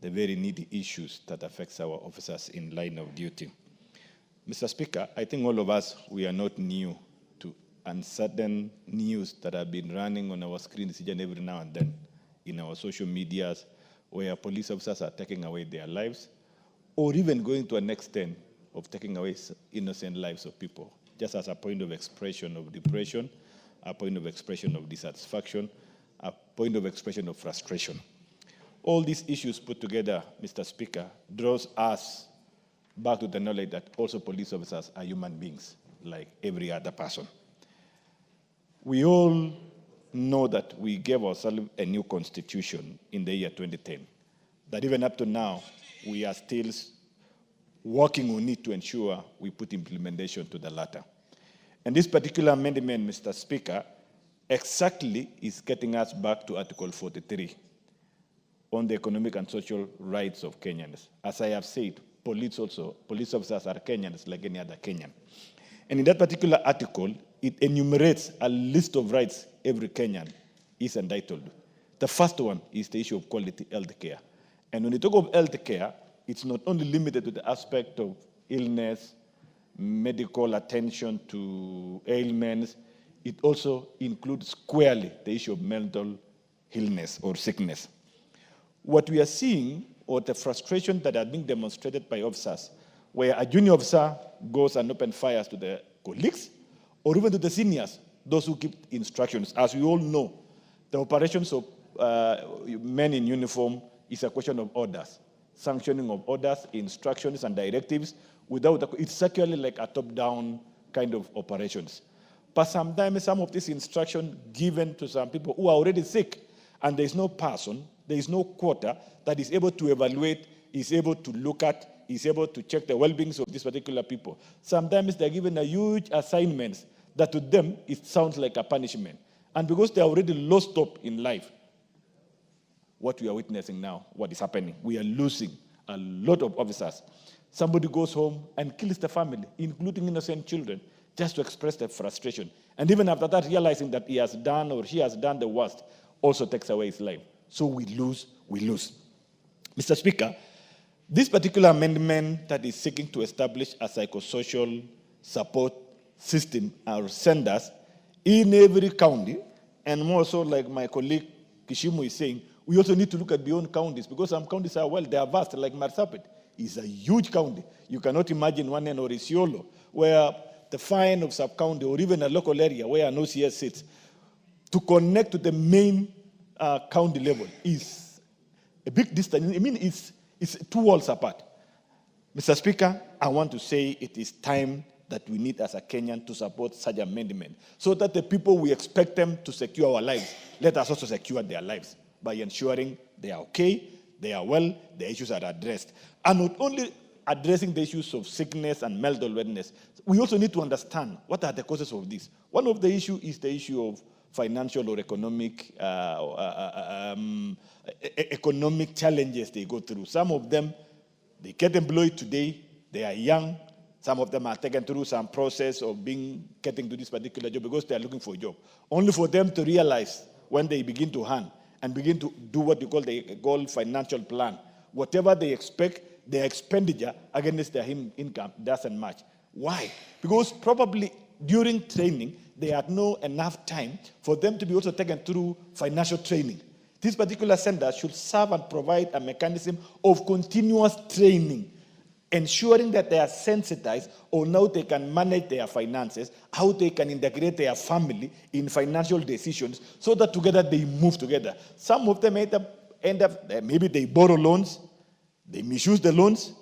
the very needy issues that affects our officers in line of duty. Mr. Speaker, I think all of us, we are not new to uncertain news that have been running on our screens each and every now and then in our social medias, where police officers are taking away their lives, or even going to an extent of taking away innocent lives of people, just as a point of expression of depression, a point of expression of dissatisfaction, a point of expression of frustration. All these issues put together, Mr. Speaker, draws us back to the knowledge that also police officers are human beings, like every other person. We all know that we gave ourselves a new constitution in the year 2010, that even up to now, we are still working on it to ensure we put implementation to the latter. And this particular amendment, Mr. Speaker, exactly is getting us back to Article 43 on the economic and social rights of Kenyans. As I have said, police officers are Kenyans like any other Kenyan. And in that particular article, it enumerates a list of rights every Kenyan is entitled. The first one is the issue of quality health care. And when you talk of health care, it's not only limited to the aspect of illness, medical attention to ailments, it also includes squarely the issue of mental illness or sickness. What we are seeing, or the frustration that are being demonstrated by officers, where a junior officer goes and opens fires to the colleagues, or even to the seniors, those who give instructions. As we all know, the operations of men in uniform is a question of orders, sanctioning of orders, instructions, and directives. It's actually like a top-down kind of operations. But sometimes some of these instructions given to some people who are already sick, and there is no person, there is no quota that is able to evaluate, is able to look at, is able to check the well-being of these particular people. Sometimes they're given a huge assignments that to them, it sounds like a punishment. And because they're already lost hope in life, what we are witnessing now, what is happening, we are losing a lot of officers. Somebody goes home and kills the family, including innocent children, just to express their frustration. And even after that, realizing that he has done or she has done the worst, also takes away his life. So we lose, we lose. Mr. Speaker, this particular amendment that is seeking to establish a psychosocial support system or centers in every county, and more so like my colleague Kishimu is saying, we also need to look at beyond counties, because some counties are, well, they are vast, like Marsabit is a huge county. You cannot imagine one in Orisiolo, where the fine of sub-county or even a local area where an OCS sits, to connect to the main county level is a big distance. I mean, it's 2 walls apart. Mr. Speaker, I want to say it is time that we need as a Kenyan to support such amendment so that the people we expect them to secure our lives, let us also secure their lives by ensuring they are okay, they are well, the issues are addressed. And not only addressing the issues of sickness and mental wellness, we also need to understand what are the causes of this. One of the issues is the issue of financial or economic challenges they go through. Some of them, they get employed today, they are young. Some of them are taken through some process of getting to this particular job because they are looking for a job. Only for them to realize when they begin to earn and begin to do what you call financial plan. Whatever they expect, their expenditure against their income doesn't match. Why? Because probably during training, they had no enough time for them to be also taken through financial training. This particular center should serve and provide a mechanism of continuous training, ensuring that they are sensitized on how they can manage their finances, how they can integrate their family in financial decisions, so that together they move together. Some of them end up maybe they borrow loans, they misuse the loans,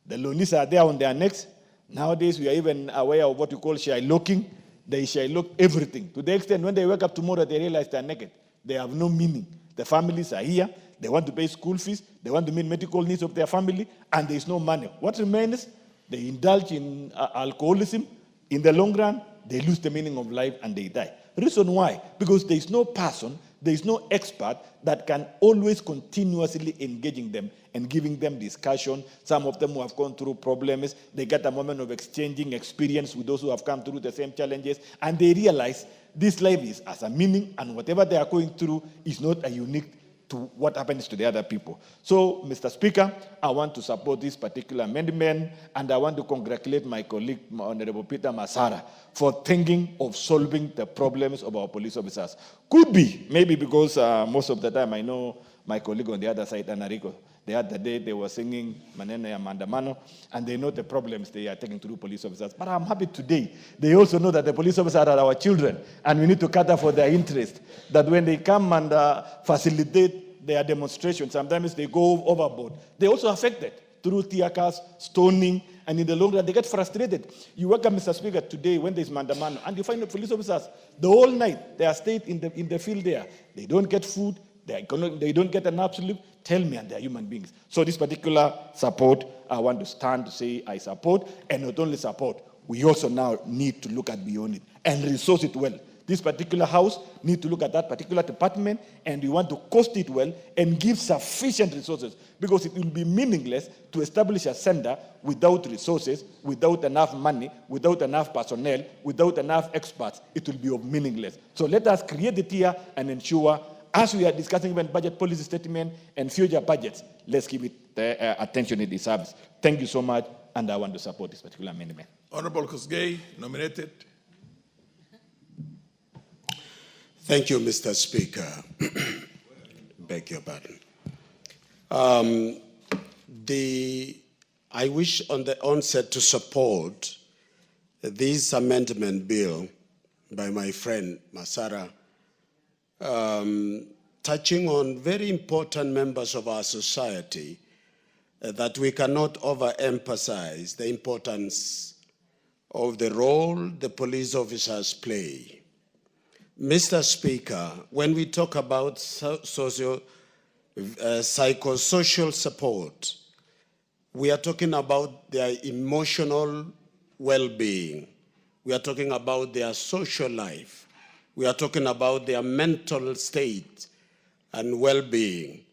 the loanies are there on their necks. Nowadays, we are even aware of what we call shylocking. They shylock everything, to the extent when they wake up tomorrow, they realize they are naked. They have no meaning. The families are here. They want to pay school fees. They want to meet medical needs of their family, and there is no money. What remains? They indulge in alcoholism. In the long run, they lose the meaning of life and they die. Reason why? Because there is no person, there is no expert that can always continuously engaging them and giving them discussion. Some of them who have gone through problems, they get a moment of exchanging experience with those who have come through the same challenges, and they realize this life is as a meaning, and whatever they are going through is not a unique to what happens to the other people. So, Mr. Speaker, I want to support this particular amendment, and I want to congratulate my colleague, Honorable Peter Masara, for thinking of solving the problems of our police officers. Could be, maybe because most of the time I know my colleague on the other side, Anarico, the other day they were singing Maneno ya Maandamano, and they know the problems they are taking through police officers. But I'm happy today, they also know that the police officers are our children, and we need to cater for their interest, that when they come and facilitate their demonstrations, sometimes they go overboard. They also affected through tear gas, stoning, and in the long run, they get frustrated. You welcome Mr. Speaker today when there's Maandamano, and you find the police officers, the whole night, they are stayed in the field there. They don't get food, they don't get enough sleep. Tell me, and they're human beings. So this particular support, I want to stand to say I support, and not only support, we also now need to look at beyond it and resource it well. This particular house need to look at that particular department, and we want to cost it well and give sufficient resources, because it will be meaningless to establish a center without resources, without enough money, without enough personnel, without enough experts. It will be meaningless. So let us create it here and ensure, as we are discussing even budget policy statement and future budgets, let's give it the attention it deserves. Thank you so much, and I want to support this particular amendment. Honorable Kosgei, nominated. Thank you, Mr. Speaker. Beg your pardon. I wish on the onset to support this amendment bill by my friend Masara, touching on very important members of our society that we cannot overemphasize the importance of the role the police officers play. Mr. Speaker, when we talk about psychosocial support, we are talking about their emotional well-being. We are talking about their social life. We are talking about their mental state and well-being.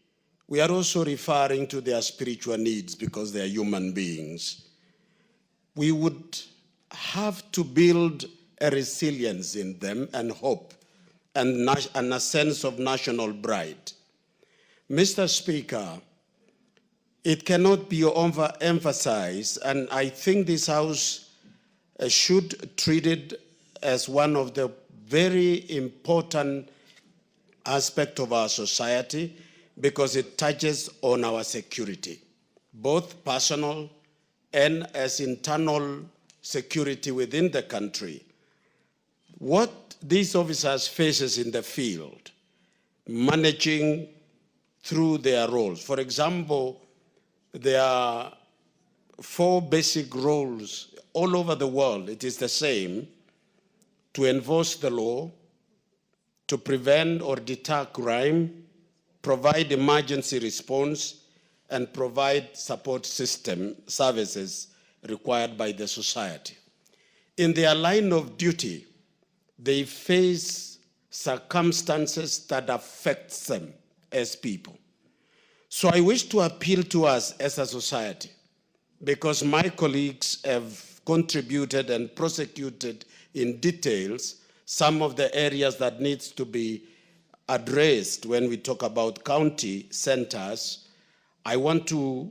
We are also referring to their spiritual needs because they are human beings. We would have to build a resilience in them and hope and a sense of national pride. Mr. Speaker, it cannot be overemphasized, and I think this House should treat it as one of the very important aspects of our society, because it touches on our security, both personal and as internal security within the country. what these officers faces in the field, managing through their roles. For example, there are 4 basic roles all over the world. It is the same: to enforce the law, to prevent or deter crime, provide emergency response, and provide support system services required by the society. In their line of duty, they face circumstances that affect them as people. So I wish to appeal to us as a society, because my colleagues have contributed and prosecuted in details some of the areas that needs to be addressed when we talk about county centers. I want to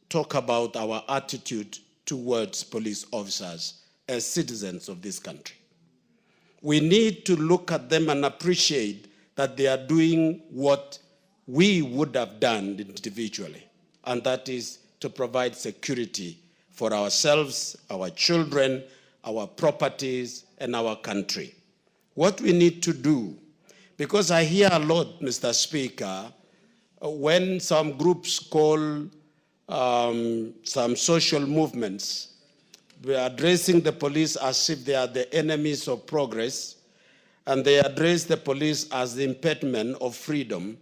talk about our attitude towards police officers as citizens of this country. We need to look at them and appreciate that they are doing what we would have done individually, and that is to provide security for ourselves, our children, our properties, and our country. What we need to do, because I hear a lot, Mr. Speaker, when some groups call some social movements, we are addressing the police as if they are the enemies of progress, and they address the police as the impediment of freedom.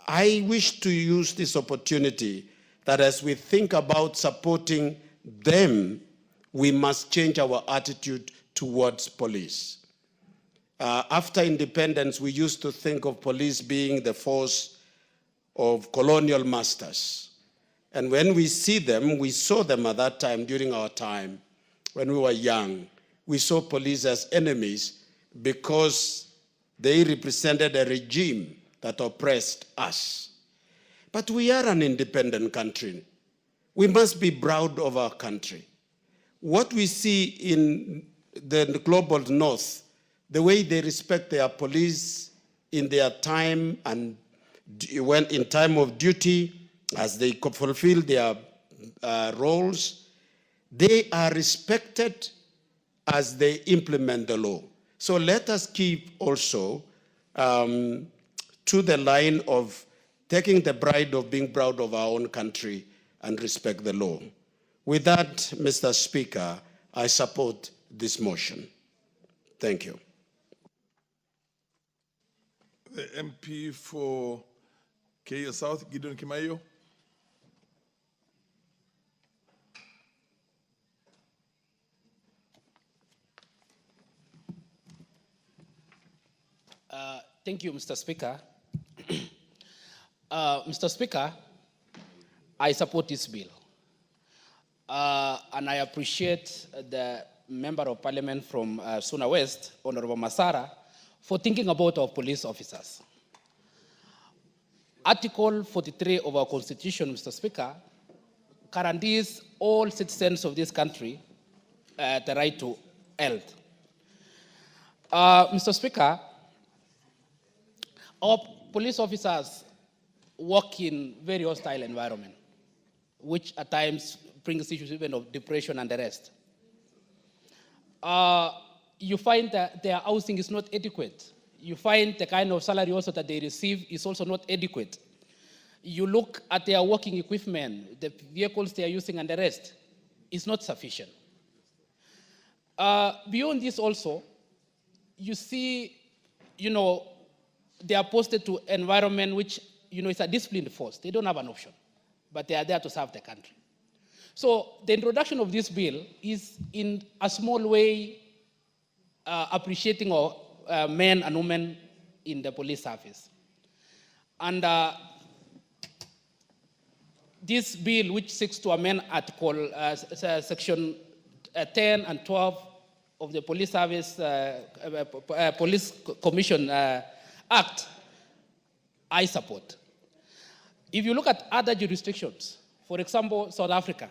I wish to use this opportunity that as we think about supporting them, we must change our attitude towards police. After independence, we used to think of police being the force of colonial masters. And when we see them, we saw them at that time, during our time, when we were young, we saw police as enemies because they represented a regime that oppressed us. But we are an independent country. We must be proud of our country. What we see in the global north, the way they respect their police in their time and when in time of duty, as they fulfill their roles, they are respected as they implement the law. So let us keep also to the line of taking the pride of being proud of our own country and respect the law. With that, Mr. Speaker, I support this motion. Thank you. The MP for Keio South, Gideon Kimayo. Thank you, Mr. Speaker. Mr. Speaker, I support this bill. And I appreciate the Member of Parliament from Suna West, Honorable Masara, for thinking about our police officers. Article 43 of our Constitution, Mr. Speaker, guarantees all citizens of this country the right to health. Mr. Speaker, our police officers work in very hostile environment, which at times brings issues even of depression and the rest. You find that their housing is not adequate. You find the kind of salary also that they receive is also not adequate. You look at their working equipment, the vehicles they are using and the rest, is not sufficient. Beyond this also, you see, they are posted to environment which, it's a disciplined force. They don't have an option, but they are there to serve the country. So the introduction of this bill is in a small way appreciating our men and women in the police service. And this bill, which seeks to amend Article Section 10 and 12 of the Police Service Police Commission Act, I support. If you look at other jurisdictions, for example, South Africa,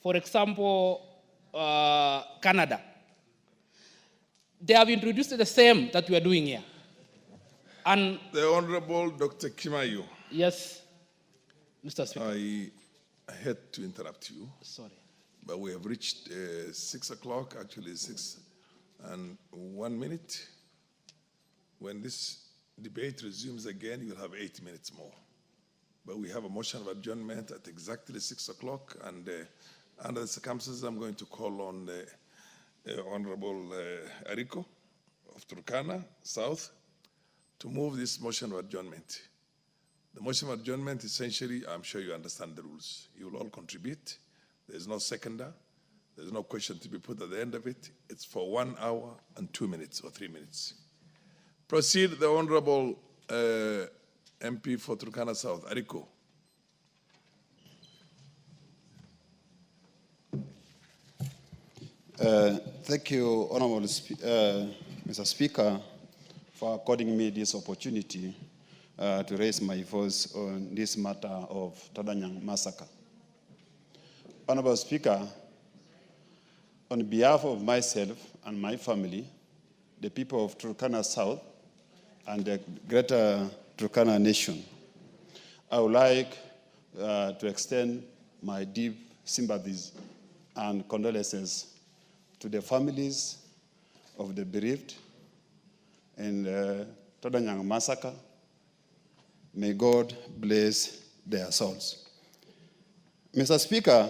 for example, Canada, they have introduced the same that we are doing here. And the Honorable Dr. Kimayo. Yes, Mr. Speaker. I had to interrupt you. Sorry. But we have reached 6 o'clock, actually 6 and 1 minute. When this debate resumes again, you'll have 8 minutes more. But we have a motion of adjournment at exactly 6 o'clock, and under the circumstances, I'm going to call on Honorable Ariko of Turkana South to move this motion of adjournment. The motion of adjournment, essentially, I'm sure you understand the rules. You will all contribute. There's no seconder. There's no question to be put at the end of it. It's for 1 hour and 2 minutes or 3 minutes. Proceed, the Honorable MP for Turkana South, Ariko. Thank you, Honorable Mr. Speaker, for according me this opportunity to raise my voice on this matter of Todanyang massacre. Honorable Speaker, on behalf of myself and my family, the people of Turkana South and the greater Turkana nation, I would like to extend my deep sympathies and condolences to the families of the bereaved in the Todanyang massacre. May God bless their souls. Mr. Speaker,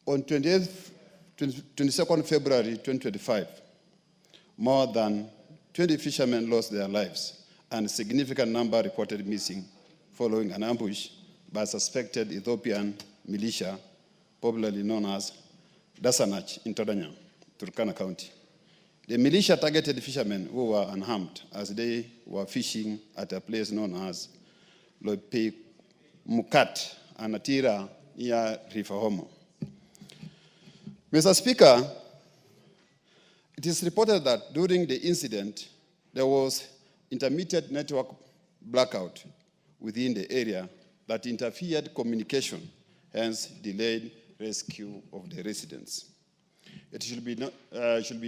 on 22nd February 2025, more than 20 fishermen lost their lives and a significant number reported missing following an ambush by suspected Ethiopian militia, popularly known as Dasanach in Todanyang, Turkana County. The militia targeted fishermen who were unarmed as they were fishing at a place known as Lope Mukat and Atira near River Homo. Mr. Speaker, it is reported that during the incident, there was intermittent network blackout within the area that interfered communication, hence delayed rescue of the residents. It should be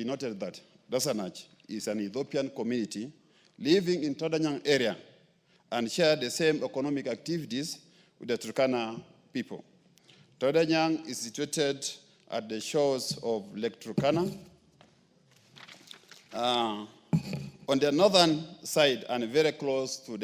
noted that Dasanach is an Ethiopian community living in Todanyang area and share the same economic activities with the Turkana people. Todanyang is situated at the shores of Lake Turkana on the northern side and very close to the